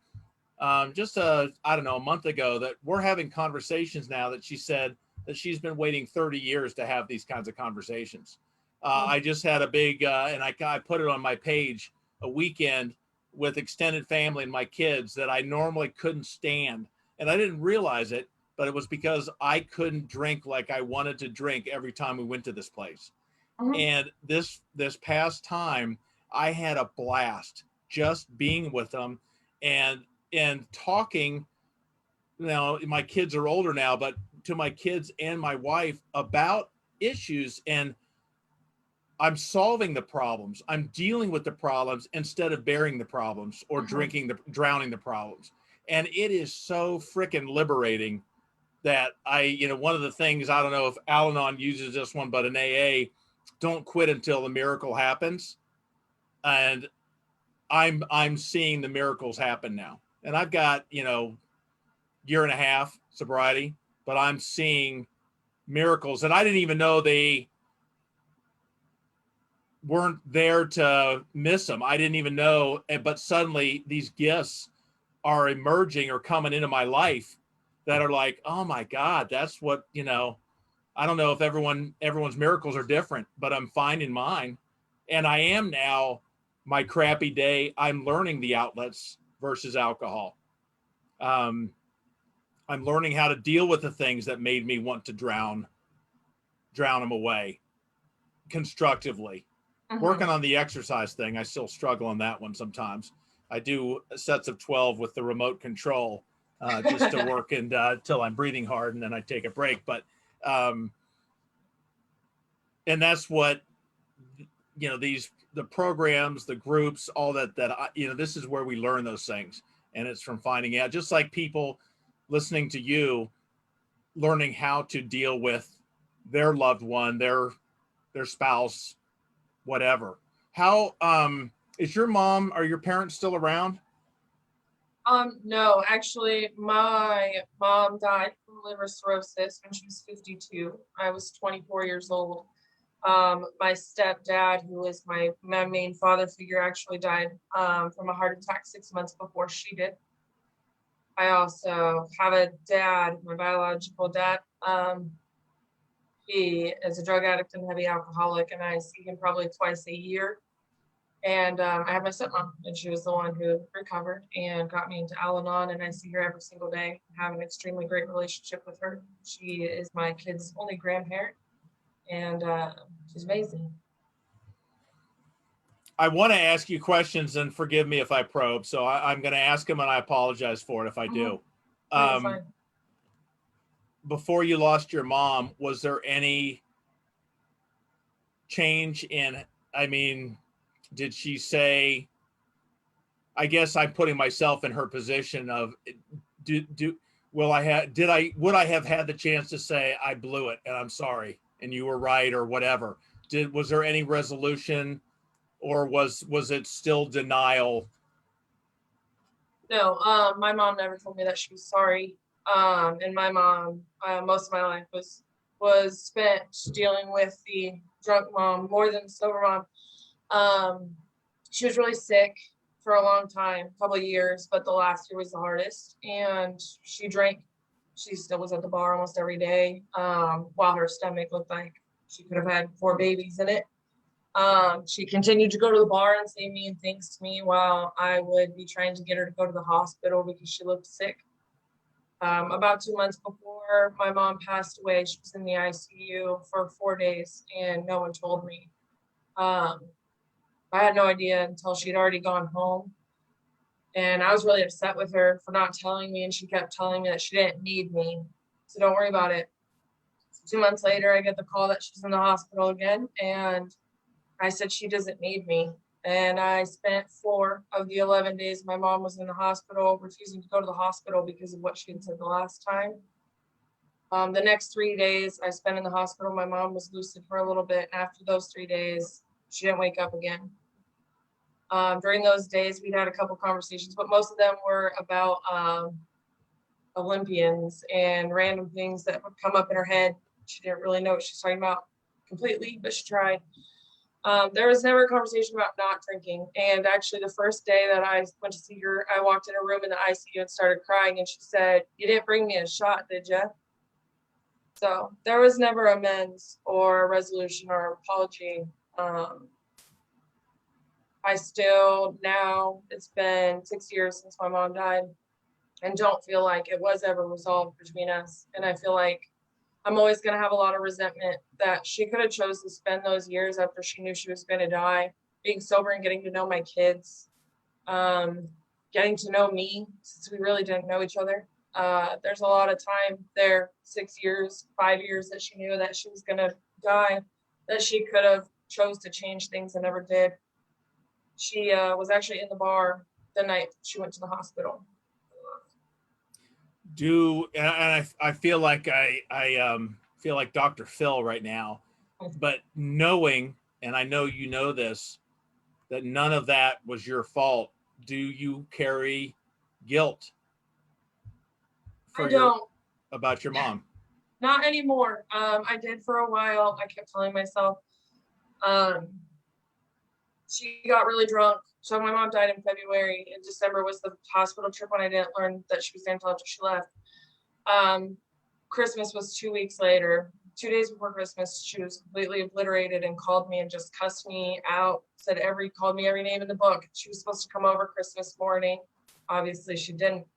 just I don't know, a month ago, that we're having conversations now, that she said that she's been waiting 30 years to have these kinds of conversations. I just had a big and I put it on my page, a weekend with extended family and my kids that I normally couldn't stand, and I didn't realize it, but it was because I couldn't drink like I wanted to drink every time we went to this place. And this past time, I had a blast just being with them and talking. Now my kids are older now, but to my kids and my wife about issues, and I'm solving the problems. I'm dealing with the problems instead of bearing the problems or drowning the problems. And it is so freaking liberating that one of the things, I don't know if Al-Anon uses this one, but in AA, don't quit until the miracle happens. And I'm seeing the miracles happen now. And I've got, year and a half sobriety, but I'm seeing miracles that I didn't even know they weren't there to miss them. I didn't even know, but suddenly these gifts are emerging or coming into my life that are like, oh my God, that's what, I don't know if everyone's miracles are different, but I'm finding mine. And I am now, my crappy day, I'm learning the outlets versus alcohol. I'm learning how to deal with the things that made me want to drown them away constructively. Working on the exercise thing, I still struggle on that one sometimes. I do sets of 12 with the remote control just to work until I'm breathing hard, and then I take a break. But and that's what the programs, the groups, all that this is where we learn those things, and it's from finding out, just like people listening to you, learning how to deal with their loved one, their spouse, whatever. How is your mom, are your parents still around? No, actually, my mom died from liver cirrhosis when she was 52. I was 24 years old. My stepdad, who was my main father figure, actually died from a heart attack 6 months before she did. I also have a dad, my biological dad. He is a drug addict and heavy alcoholic, and I see him probably twice a year. And I have my stepmom, and she was the one who recovered and got me into Al Anon, and I see her every single day. I have an extremely great relationship with her. She is my kid's only grandparent, and she's amazing. I want to ask you questions, and forgive me if I probe. So I'm going to ask them, and I apologize for it if I do. No, you're fine. Before you lost your mom, was there any change in, I mean, did she say, I guess I'm putting myself in her position of, would I have had the chance to say I blew it and I'm sorry and you were right or whatever? Was there any resolution, or was it still denial? No, my mom never told me that she was sorry. And my mom, most of my life was spent dealing with the drunk mom more than the sober mom. She was really sick for a long time, a couple of years, but the last year was the hardest. And she drank. She still was at the bar almost every day, while her stomach looked like she could have had 4 babies in it. She continued to go to the bar and say mean things to me while I would be trying to get her to go to the hospital because she looked sick. About 2 months before my mom passed away, she was in the ICU for 4 days, and no one told me. I had no idea until she'd already gone home. And I was really upset with her for not telling me, and she kept telling me that she didn't need me. So don't worry about it. So 2 months later, I get the call that she's in the hospital again, and I said she doesn't need me. And I spent 4 of the 11 days my mom was in the hospital refusing to go to the hospital because of what she had said the last time. The next 3 days I spent in the hospital, my mom was lucid for a little bit. And after those 3 days, she didn't wake up again. During those days, we'd had a couple conversations, but most of them were about Olympians and random things that would come up in her head. She didn't really know what she was talking about completely, but she tried. There was never a conversation about not drinking. And actually, the first day that I went to see her, I walked in a room in the ICU and started crying. And she said, "You didn't bring me a shot, did you?" So there was never amends or a resolution or apology. I still now, it's been 6 years since my mom died, and don't feel like it was ever resolved between us. And I feel like I'm always going to have a lot of resentment that she could have chose to spend those years after she knew she was going to die, being sober and getting to know my kids, getting to know me since we really didn't know each other. There's a lot of time there, 6 years, 5 years that she knew that she was going to die, that she could have chose to change things and never did. She was actually in the bar the night she went to the hospital. I feel like I feel like Dr. Phil right now, but knowing, and I know you know this, that none of that was your fault. Do you carry guilt I don't. About your mom? Not anymore. I did for a while. I kept telling myself, um, she got really drunk. So my mom died in February. In December was the hospital trip when I didn't learn that she was dead until after she left. Christmas was 2 weeks later. 2 days before Christmas, she was completely obliterated and called me and just cussed me out. Called me every name in the book. She was supposed to come over Christmas morning. Obviously, she didn't.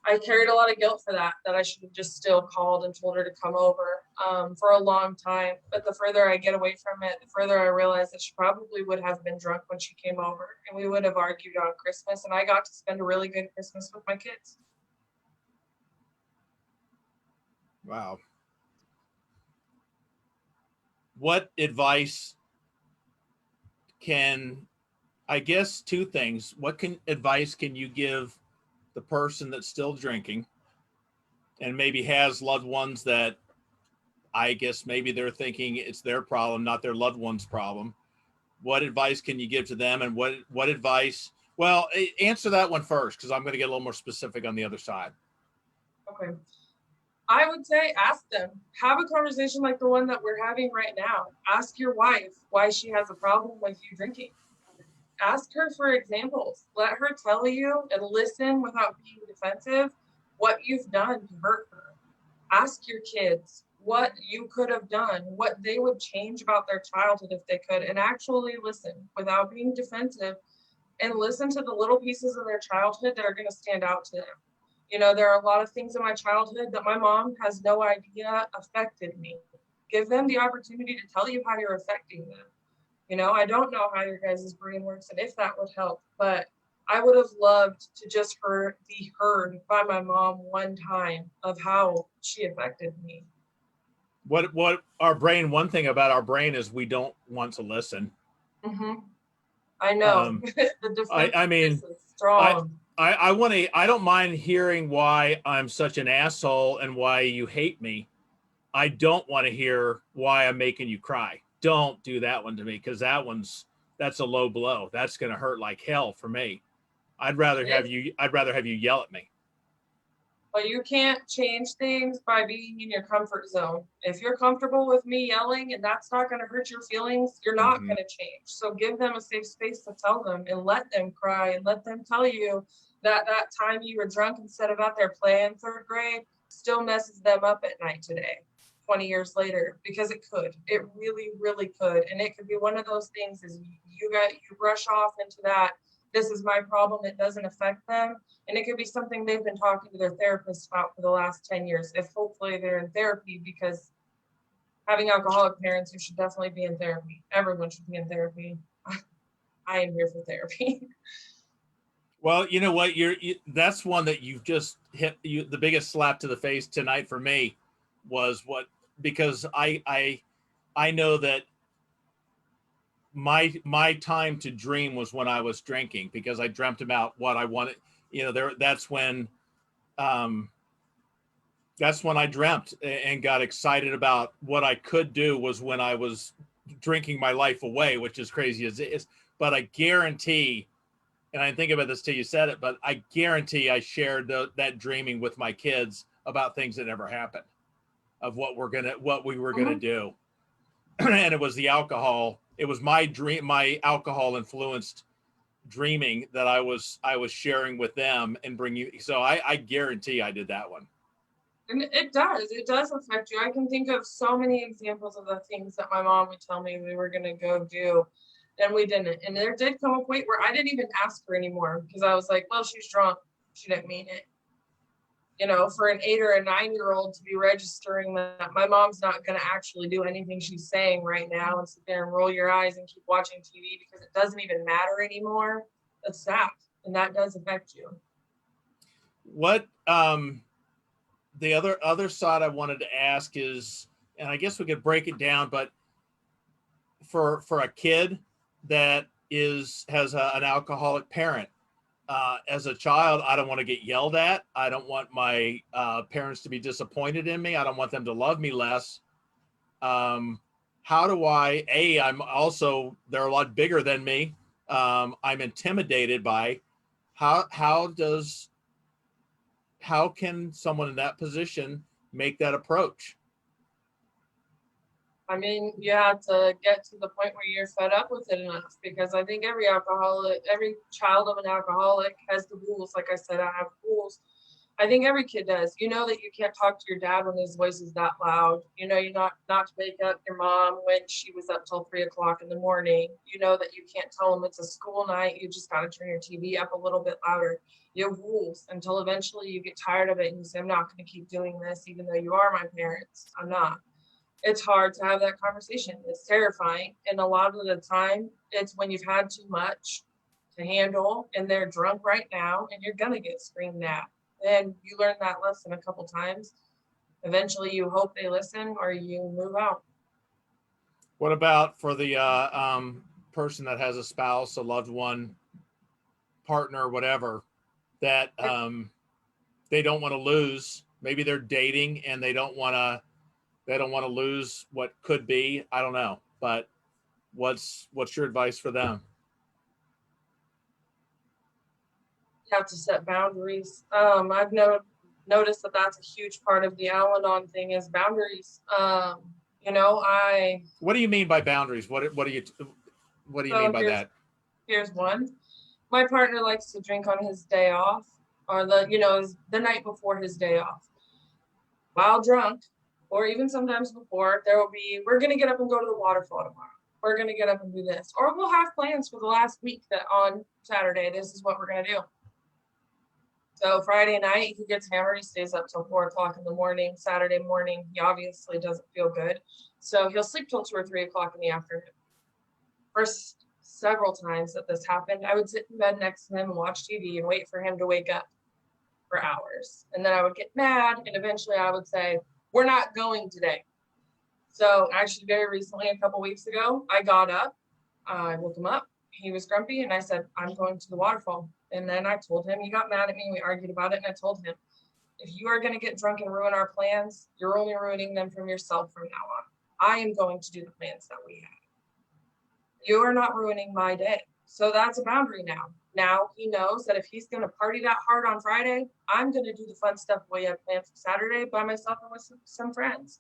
I carried a lot of guilt for that I should have just still called and told her to come over for a long time. But the further I get away from it, the further I realize that she probably would have been drunk when she came over, and we would have argued on Christmas, and I got to spend a really good Christmas with my kids. Wow. What advice I guess 2 things. What advice can you give the person that's still drinking and maybe has loved ones that I guess maybe they're thinking it's their problem, not their loved one's problem? What advice can you give to them, and what advice? Well, answer that one first, because I'm going to get a little more specific on the other side. Okay. I would say ask them. Have a conversation like the one that we're having right now. Ask your wife why she has a problem with you drinking. Ask her for examples. Let her tell you and listen without being defensive. what you've done to hurt her. Ask your kids what you could have done, what they would change about their childhood if they could, and actually listen without being defensive, and listen to the little pieces of their childhood that are going to stand out to them. You know, there are a lot of things in my childhood that my mom has no idea affected me. Give them the opportunity to tell you how you're affecting them. You know, I don't know how your guys' brain works and if that would help, but I would have loved to just be heard by my mom one time of how she affected me. What our brain, one thing about our brain is we don't want to listen. Mm-hmm. I know. Um, The I mean, defensiveness is I, strong. I want to, I don't mind hearing why I'm such an asshole and why you hate me. I don't want to hear why I'm making you cry. Don't do that one to me, because that's a low blow. That's going to hurt like hell for me. I'd rather have you yell at me. But you can't change things by being in your comfort zone. If you're comfortable with me yelling and that's not going to hurt your feelings, you're not going to change. So give them a safe space to tell them and let them cry and let them tell you that that time you were drunk instead of out there playing third grade still messes them up at night today, 20 years later, because it could. It really, really could. And it could be one of those things is you brush off into that. This is my problem. It doesn't affect them. And it could be something they've been talking to their therapist about for the last 10 years, if hopefully they're in therapy, because having alcoholic parents, you should definitely be in therapy. Everyone should be in therapy. I am here for therapy. Well, you know what? That's one that you've just hit. The biggest slap to the face tonight for me was because I know that my time to dream was when I was drinking, because I dreamt about what I wanted. You know, um, that's when I dreamt and got excited about what I could do, was when I was drinking my life away, which is crazy as it is. But I guarantee, and I didn't think about this till you said it, but I guarantee I shared that dreaming with my kids about things that never happened, of what we were gonna do. And it was the alcohol. It was my alcohol influenced dreaming that I was sharing with them and bringing. So I guarantee I did that one. And it does affect you. I can think of so many examples of the things that my mom would tell me we were going to go do, and we didn't. And there did come a point where I didn't even ask her anymore, because I was like, well, she's drunk. She didn't mean it. You know, for an 8 or a 9-year-old to be registering that my mom's not going to actually do anything she's saying right now, and sit there and roll your eyes and keep watching TV because it doesn't even matter anymore. That's sad. And that does affect you. What the other side I wanted to ask is, and I guess we could break it down, but for a kid that has an alcoholic parent, as a child, I don't want to get yelled at. I don't want my parents to be disappointed in me. I don't want them to love me less. How do I'm also, they're a lot bigger than me. I'm intimidated by how can someone in that position make that approach? I mean, you have to get to the point where you're fed up with it enough, because I think every child of an alcoholic has the rules. Like I said, I have rules. I think every kid does. You know that you can't talk to your dad when his voice is that loud. You know, you're not to wake up your mom when she was up till 3 o'clock in the morning. You know that you can't tell them it's a school night. You just got to turn your TV up a little bit louder. You have rules until eventually you get tired of it and you say, I'm not going to keep doing this, even though you are my parents. I'm not. It's hard to have that conversation. It's terrifying. And a lot of the time, it's when you've had too much to handle and they're drunk right now and you're going to get screamed at. And you learn that lesson a couple times. Eventually, you hope they listen or you move out. What about for the person that has a spouse, a loved one, partner, whatever, that they don't want to lose? Maybe they're dating and they don't want to lose what could be. I don't know, but what's your advice for them? You have to set boundaries. I've noticed that that's a huge part of the Al Anon thing is boundaries. You know, What do you mean by boundaries? What do you mean by that? Here's one. My partner likes to drink on his day off. or the night before his day off. While drunk, or even sometimes before, we're going to get up and go to the waterfall tomorrow. We're going to get up and do this. Or we'll have plans for the last week that on Saturday, this is what we're going to do. So Friday night, he gets hammered. He stays up till 4 o'clock in the morning. Saturday morning, he obviously doesn't feel good. So he'll sleep till 2 or 3 o'clock in the afternoon. First several times that this happened, I would sit in bed next to him and watch TV and wait for him to wake up for hours. And then I would get mad, and eventually I would say, we're not going today. So actually very recently, a couple weeks ago, I got up, I woke him up. He was grumpy, and I said, I'm going to the waterfall. And then I told him, he got mad at me, we argued about it, and I told him, if you are going to get drunk and ruin our plans, you're only ruining them from yourself from now on. I am going to do the plans that we have. You are not ruining my day. So that's a boundary now. Now he knows that if he's going to party that hard on Friday, I'm going to do the fun stuff we had planned for Saturday by myself and with some friends.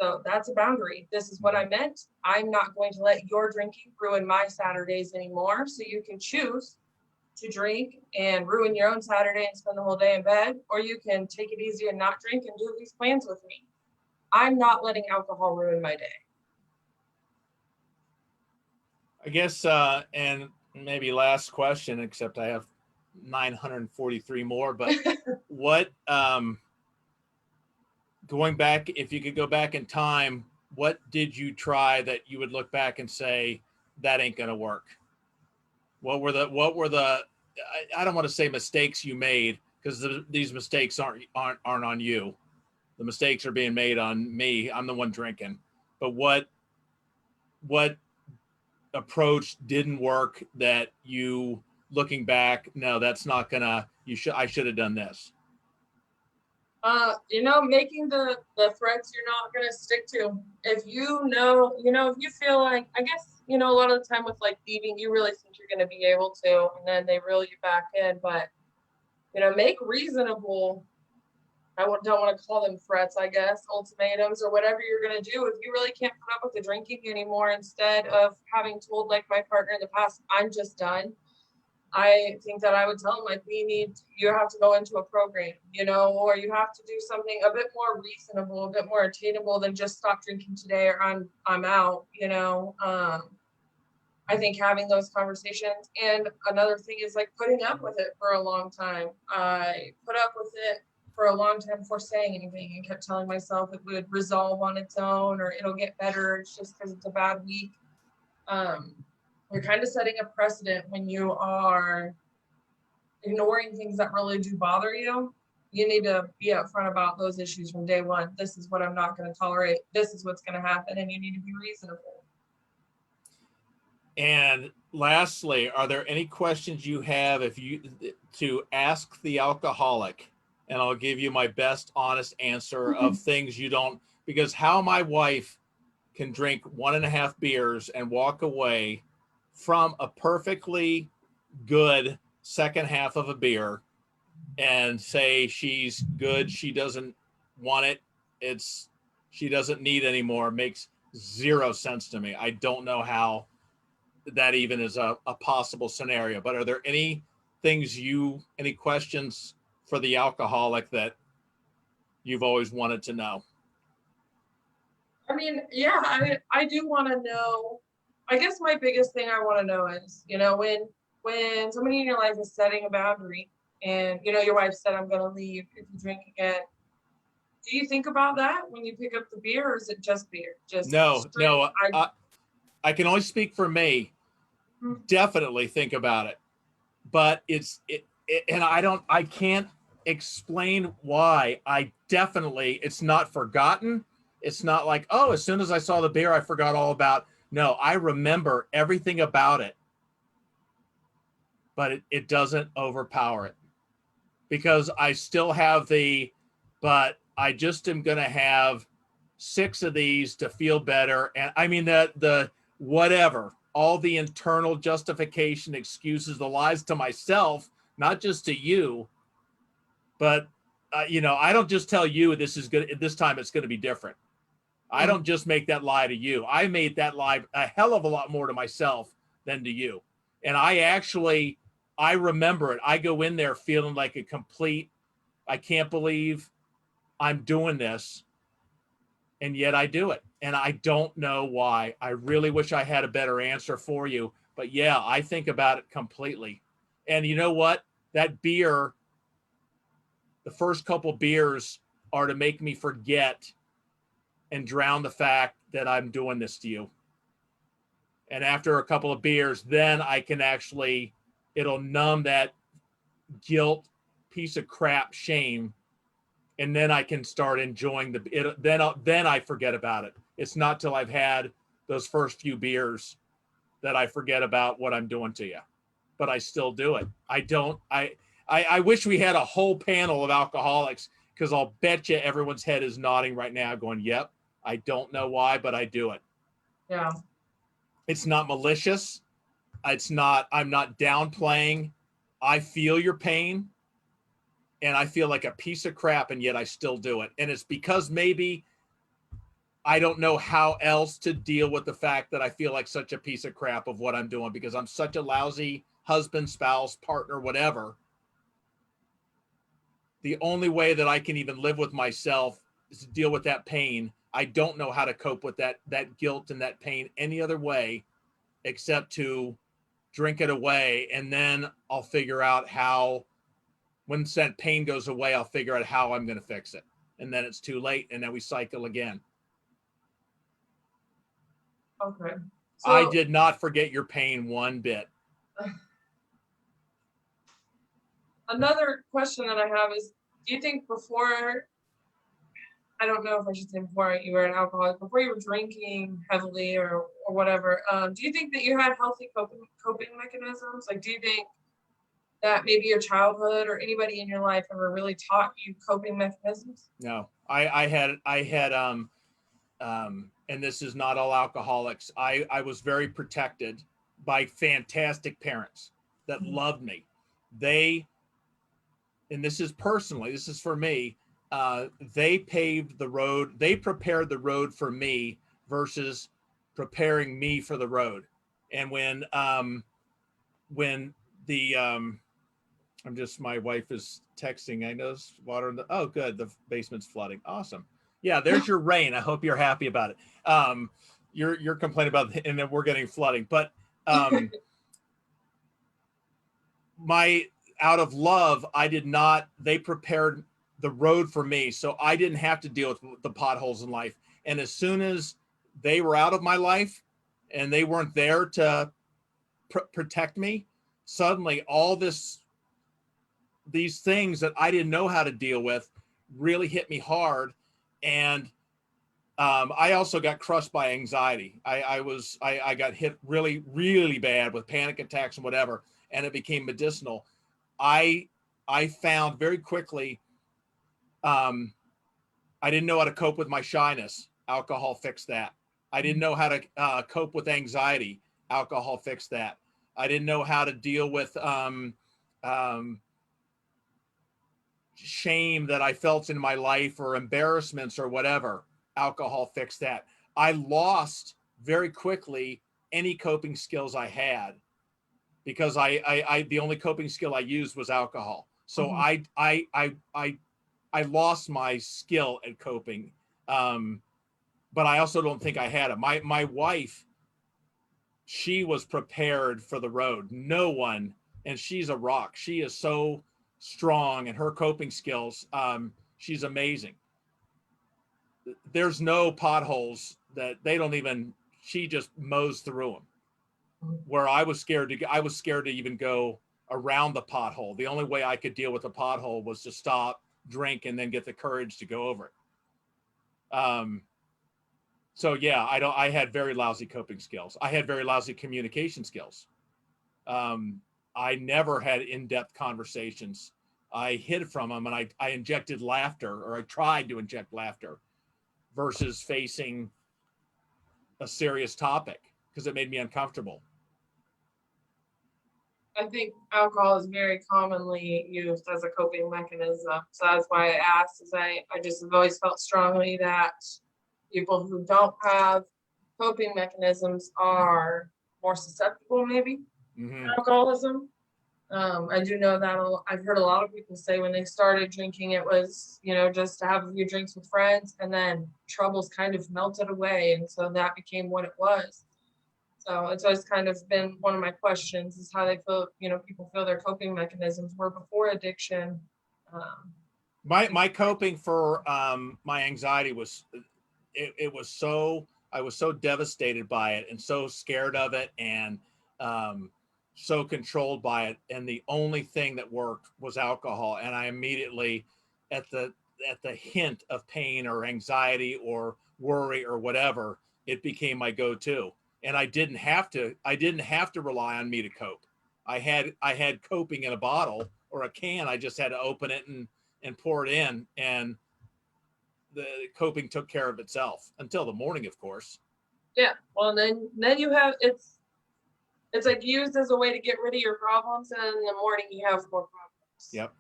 So that's a boundary. This is what I meant. I'm not going to let your drinking ruin my Saturdays anymore. So you can choose to drink and ruin your own Saturday and spend the whole day in bed, or you can take it easy and not drink and do these plans with me. I'm not letting alcohol ruin my day. I guess, and maybe last question, except I have 943 more, but what, going back, if you could go back in time, what did you try that you would look back and say, that ain't going to work? What were the, I don't want to say mistakes you made, because these mistakes aren't on you. The mistakes are being made on me. I'm the one drinking. But what approach didn't work that you, looking back, no, that's not gonna, I should have done this? Making the threats you're not going to stick to. If if you feel like, I guess, a lot of the time with like thieving, you really think you're going to be able to, and then they reel you back in. But, make reasonable, don't want to call them threats, I guess, ultimatums or whatever you're going to do. If you really can't put up with the drinking anymore, instead of having told like my partner in the past, I'm just done. I think that I would tell them, like, you have to go into a program, or you have to do something a bit more reasonable, a bit more attainable than just stop drinking today or I'm out, I think having those conversations. And another thing is like putting up with it for a long time. I put up with it for a long time before saying anything and kept telling myself it would resolve on its own or it'll get better. It's just because it's a bad week. You're kind of setting a precedent when you are ignoring things that really do bother you. You need to be upfront about those issues from day one. This is what I'm not going to tolerate. This is what's going to happen. And you need to be reasonable. And lastly, are there any questions you have to ask the alcoholic? And I'll give you my best honest answer of things you don't, because how my wife can drink 1.5 beers and walk away from a perfectly good second half of a beer and say she's good, she doesn't want it, she doesn't need anymore, makes zero sense to me. I don't know how that even is a possible scenario. But are there any questions for the alcoholic that you've always wanted to know? I do want to know. I guess my biggest thing I want to know is, when somebody in your life is setting a boundary and, your wife said, I'm going to leave if you drink again. Do you think about that when you pick up the beer, or is it just beer? No. I can only speak for me. Definitely think about it, but and I can't explain why. It's not forgotten. It's not like, oh, as soon as I saw the beer, I forgot all about. No, I remember everything about it, but it doesn't overpower it, because I still have but I just am going to have 6 of these to feel better. And I mean, the whatever, all the internal justification, excuses, the lies to myself, not just to you, but I don't just tell you this is good. This time it's going to be different. I don't just make that lie to you. I made that lie a hell of a lot more to myself than to you. And I actually I remember it. I go in there feeling like a complete, I can't believe I'm doing this. And yet I do it. And I don't know why. I really wish I had a better answer for you. But yeah, I think about it completely. And you know what? That beer, the first couple beers are to make me forget and drown the fact that I'm doing this to you. And after a couple of beers, then I can actually, it'll numb that guilt, piece of crap, shame, and then I can start enjoying then I forget about it. It's not till I've had those first few beers that I forget about what I'm doing to you. But I still do it. I don't. I wish we had a whole panel of alcoholics, because I'll bet you everyone's head is nodding right now, going, "Yep, I don't know why, but I do it." Yeah. It's not malicious. It's not. I'm not downplaying. I feel your pain, and I feel like a piece of crap, and yet I still do it. And it's because maybe I don't know how else to deal with the fact that I feel like such a piece of crap of what I'm doing, because I'm such a lousy husband, spouse, partner, whatever. The only way that I can even live with myself is to deal with that pain. I don't know how to cope with that guilt and that pain any other way except to drink it away. And then I'll figure out how, when that pain goes away, I'll figure out how I'm going to fix it. And then it's too late. And then we cycle again. Okay. I So did not forget your pain one bit. another question that I have is, do you think before, I don't know if I should say before you were an alcoholic, before you were drinking heavily or whatever, do you think that you had healthy coping mechanisms? Like, do you think that maybe your childhood or anybody in your life ever really taught you coping mechanisms? No, I had, and this is not all alcoholics. I was very protected by fantastic parents that loved me. They, and this is personally, this is for me, they paved the road, they prepared the road for me versus preparing me for the road. And when the, my wife is texting. I know there's water in the, oh, good. The basement's flooding. Awesome. Yeah, there's your rain. I hope you're happy about it. You're complaining about, and then we're getting flooding. But out of love, I did not, they prepared the road for me. So I didn't have to deal with the potholes in life. And as soon as they were out of my life and they weren't there to protect me, suddenly all these things that I didn't know how to deal with really hit me hard. And I also got crushed by anxiety. I got hit really, really bad with panic attacks and whatever, and it became medicinal. I found very quickly, I didn't know how to cope with my shyness. Alcohol fixed that. I didn't know how to cope with anxiety. Alcohol fixed that. I didn't know how to deal with shame that I felt in my life or embarrassments or whatever. Alcohol fixed that. I lost very quickly any coping skills I had, because I the only coping skill I used was alcohol. So I lost my skill at coping. But I also don't think I had it. My wife, she was prepared for the road. No one, and she's a rock. She is so strong, and her coping skills, she's amazing. There's no potholes that they don't even, she just mows through them. Where I was scared to even go around the pothole. The only way I could deal with a pothole was to stop, drink, and then get the courage to go over it. So yeah, I had very lousy coping skills. I had very lousy communication skills. I never had in-depth conversations. I hid from them, and I injected laughter, or I tried to inject laughter versus facing a serious topic, because it made me uncomfortable. I think alcohol is very commonly used as a coping mechanism. So that's why I asked, is I just have always felt strongly that people who don't have coping mechanisms are more susceptible maybe to alcoholism. I do know that I've heard a lot of people say when they started drinking, it was, just to have a few drinks with friends, and then troubles kind of melted away. And so that became what it was. So it's always kind of been one of my questions is how they feel, people feel their coping mechanisms were before addiction. Um, My coping for my anxiety was it was so I was so devastated by it and so scared of it and um, so controlled by it. And the only thing that worked was alcohol. And I immediately, at the hint of pain or anxiety or worry or whatever, it became my go-to. And I didn't have to rely on me to cope. I had coping in a bottle or a can. I just had to open it and pour it in, and the coping took care of itself until the morning, of course. yeah. Well, then you have it's like used as a way to get rid of your problems, and in the morning you have more problems. Yep.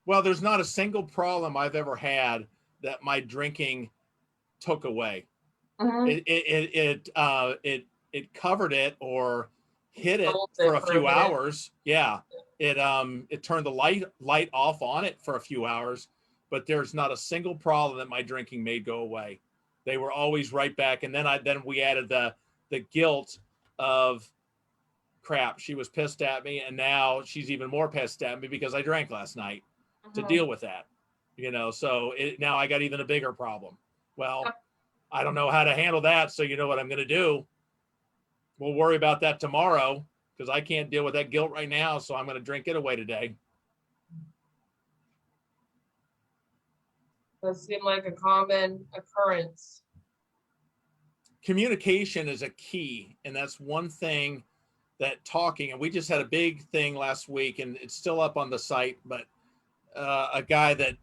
Well, there's not a single problem I've ever had that my drinking took away. Mm-hmm. It covered it or hit it Holds for it a for a few minute. hours. Yeah. It turned the light off on it for a few hours, but there's not a single problem that my drinking made go away. They were always right back. And then we added the guilt of crap. She was pissed at me, and now she's even more pissed at me because I drank last night to Mm-hmm. deal with that. So now I got even a bigger problem. Well, Yep. I don't know how to handle that. So you know what I'm going to do? We'll worry about that tomorrow because I can't deal with that guilt right now. So I'm going to drink it away today. Does seem like a common occurrence. Communication is a key. And that's one thing that talking, and we just had a big thing last week and it's still up on the site, but a guy that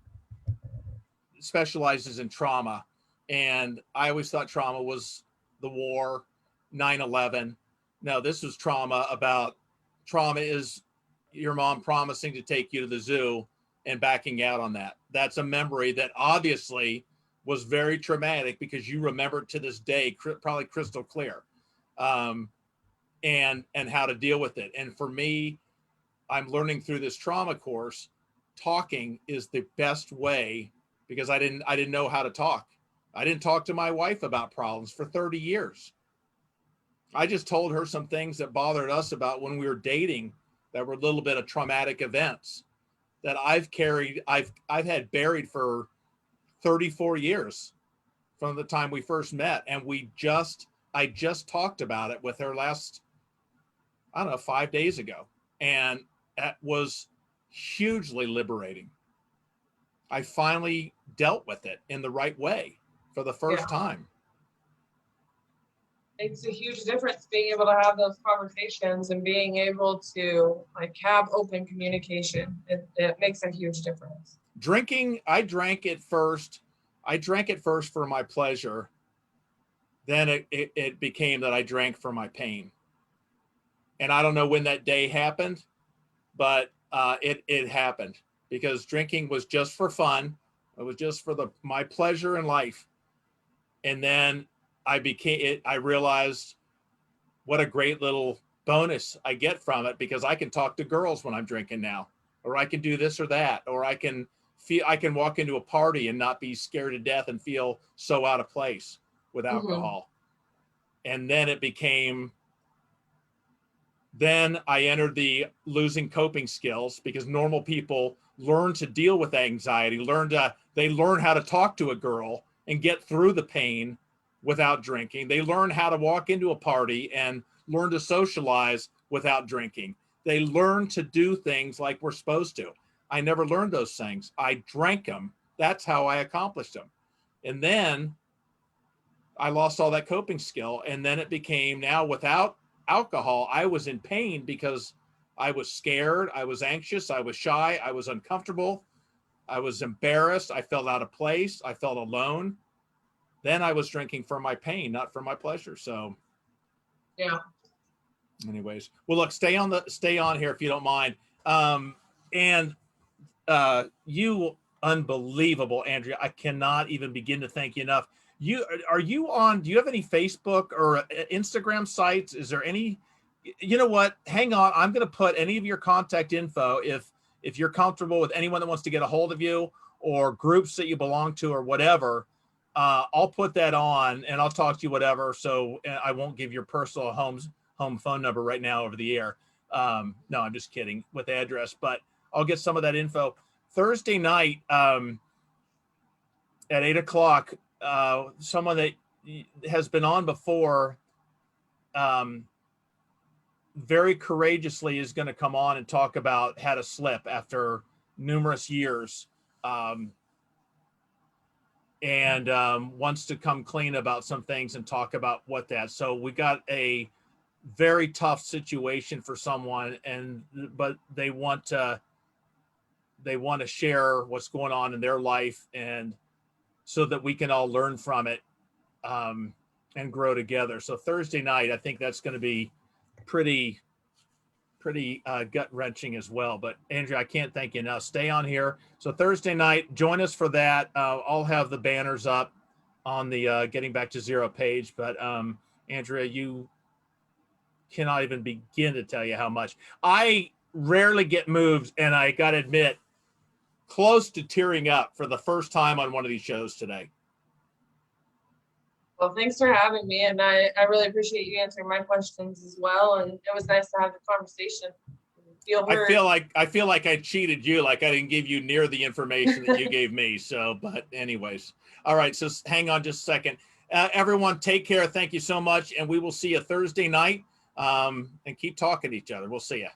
specializes in trauma. And I always thought trauma was the war, 9/11. No, this was trauma is your mom promising to take you to the zoo and backing out on that. That's a memory that obviously was very traumatic because you remember it to this day, probably crystal clear, um, and how to deal with it. And for me, I'm learning through this trauma course, talking is the best way because I didn't know how to talk. I didn't talk to my wife about problems for 30 years. I just told her some things that bothered us about when we were dating that were a little bit of traumatic events that I've had buried for 34 years from the time we first met. And I just talked about it with her last, I don't know, 5 days ago. And that was hugely liberating. I finally dealt with it in the right way for the Yeah. first time. Makes a huge difference being able to have those conversations and being able to like have open communication. It makes a huge difference. Drinking, I drank it first for my pleasure. Then it became that I drank for my pain. And I don't know when that day happened, but it happened because drinking was just for fun. It was just for my pleasure in life. And then I realized what a great little bonus I get from it because I can talk to girls when I'm drinking now, or I can do this or that, or I can walk into a party and not be scared to death and feel so out of place with Mm-hmm. alcohol. And then I entered the losing coping skills because normal people learn to deal with anxiety, they learn how to talk to a girl and get through the pain without drinking. They learn how to walk into a party and learn to socialize without drinking. They learn to do things like we're supposed to. I never learned those things. I drank them. That's how I accomplished them. And then I lost all that coping skill. And then it became now without alcohol, I was in pain because I was scared, I was anxious, I was shy, I was uncomfortable, I was embarrassed, I felt out of place, I felt alone. Then I was drinking for my pain, not for my pleasure. So, Yeah. anyways, well, look, stay on here if you don't mind. And you unbelievable, Andrea. I cannot even begin to thank you enough. Do you have any Facebook or Instagram sites? Is there any You know what? Hang on. I'm going to put any of your contact info if you're comfortable with anyone that wants to get a hold of you or groups that you belong to or whatever. I'll put that on and I'll talk to you whatever. So I won't give your personal home phone number right now over the air. No, I'm just kidding with the address, but I'll get some of that info Thursday night at 8:00. Someone that has been on before. Very courageously is going to come on and talk about how to slip after numerous years, and wants to come clean about some things and talk about what that. So we got a very tough situation for someone, but they want to share what's going on in their life, and so that we can all learn from it, and grow together. So Thursday night, I think that's going to be pretty gut wrenching as well. But Andrea, I can't thank you enough. Stay on here. So Thursday night, join us for that. I'll have the banners up on the Getting Back to Zero page. But Andrea, you cannot even begin to tell you how much. I rarely get moved, and I got to admit, close to tearing up for the first time on one of these shows today. Well, thanks for having me, and I really appreciate you answering my questions as well. And it was nice to have the conversation. Feel heard. I feel like I cheated you, like I didn't give you near the information that you gave me. So, but anyways, all right. So hang on just a second. Everyone, take care. Thank you so much, and we will see you Thursday night. And keep talking to each other. We'll see you.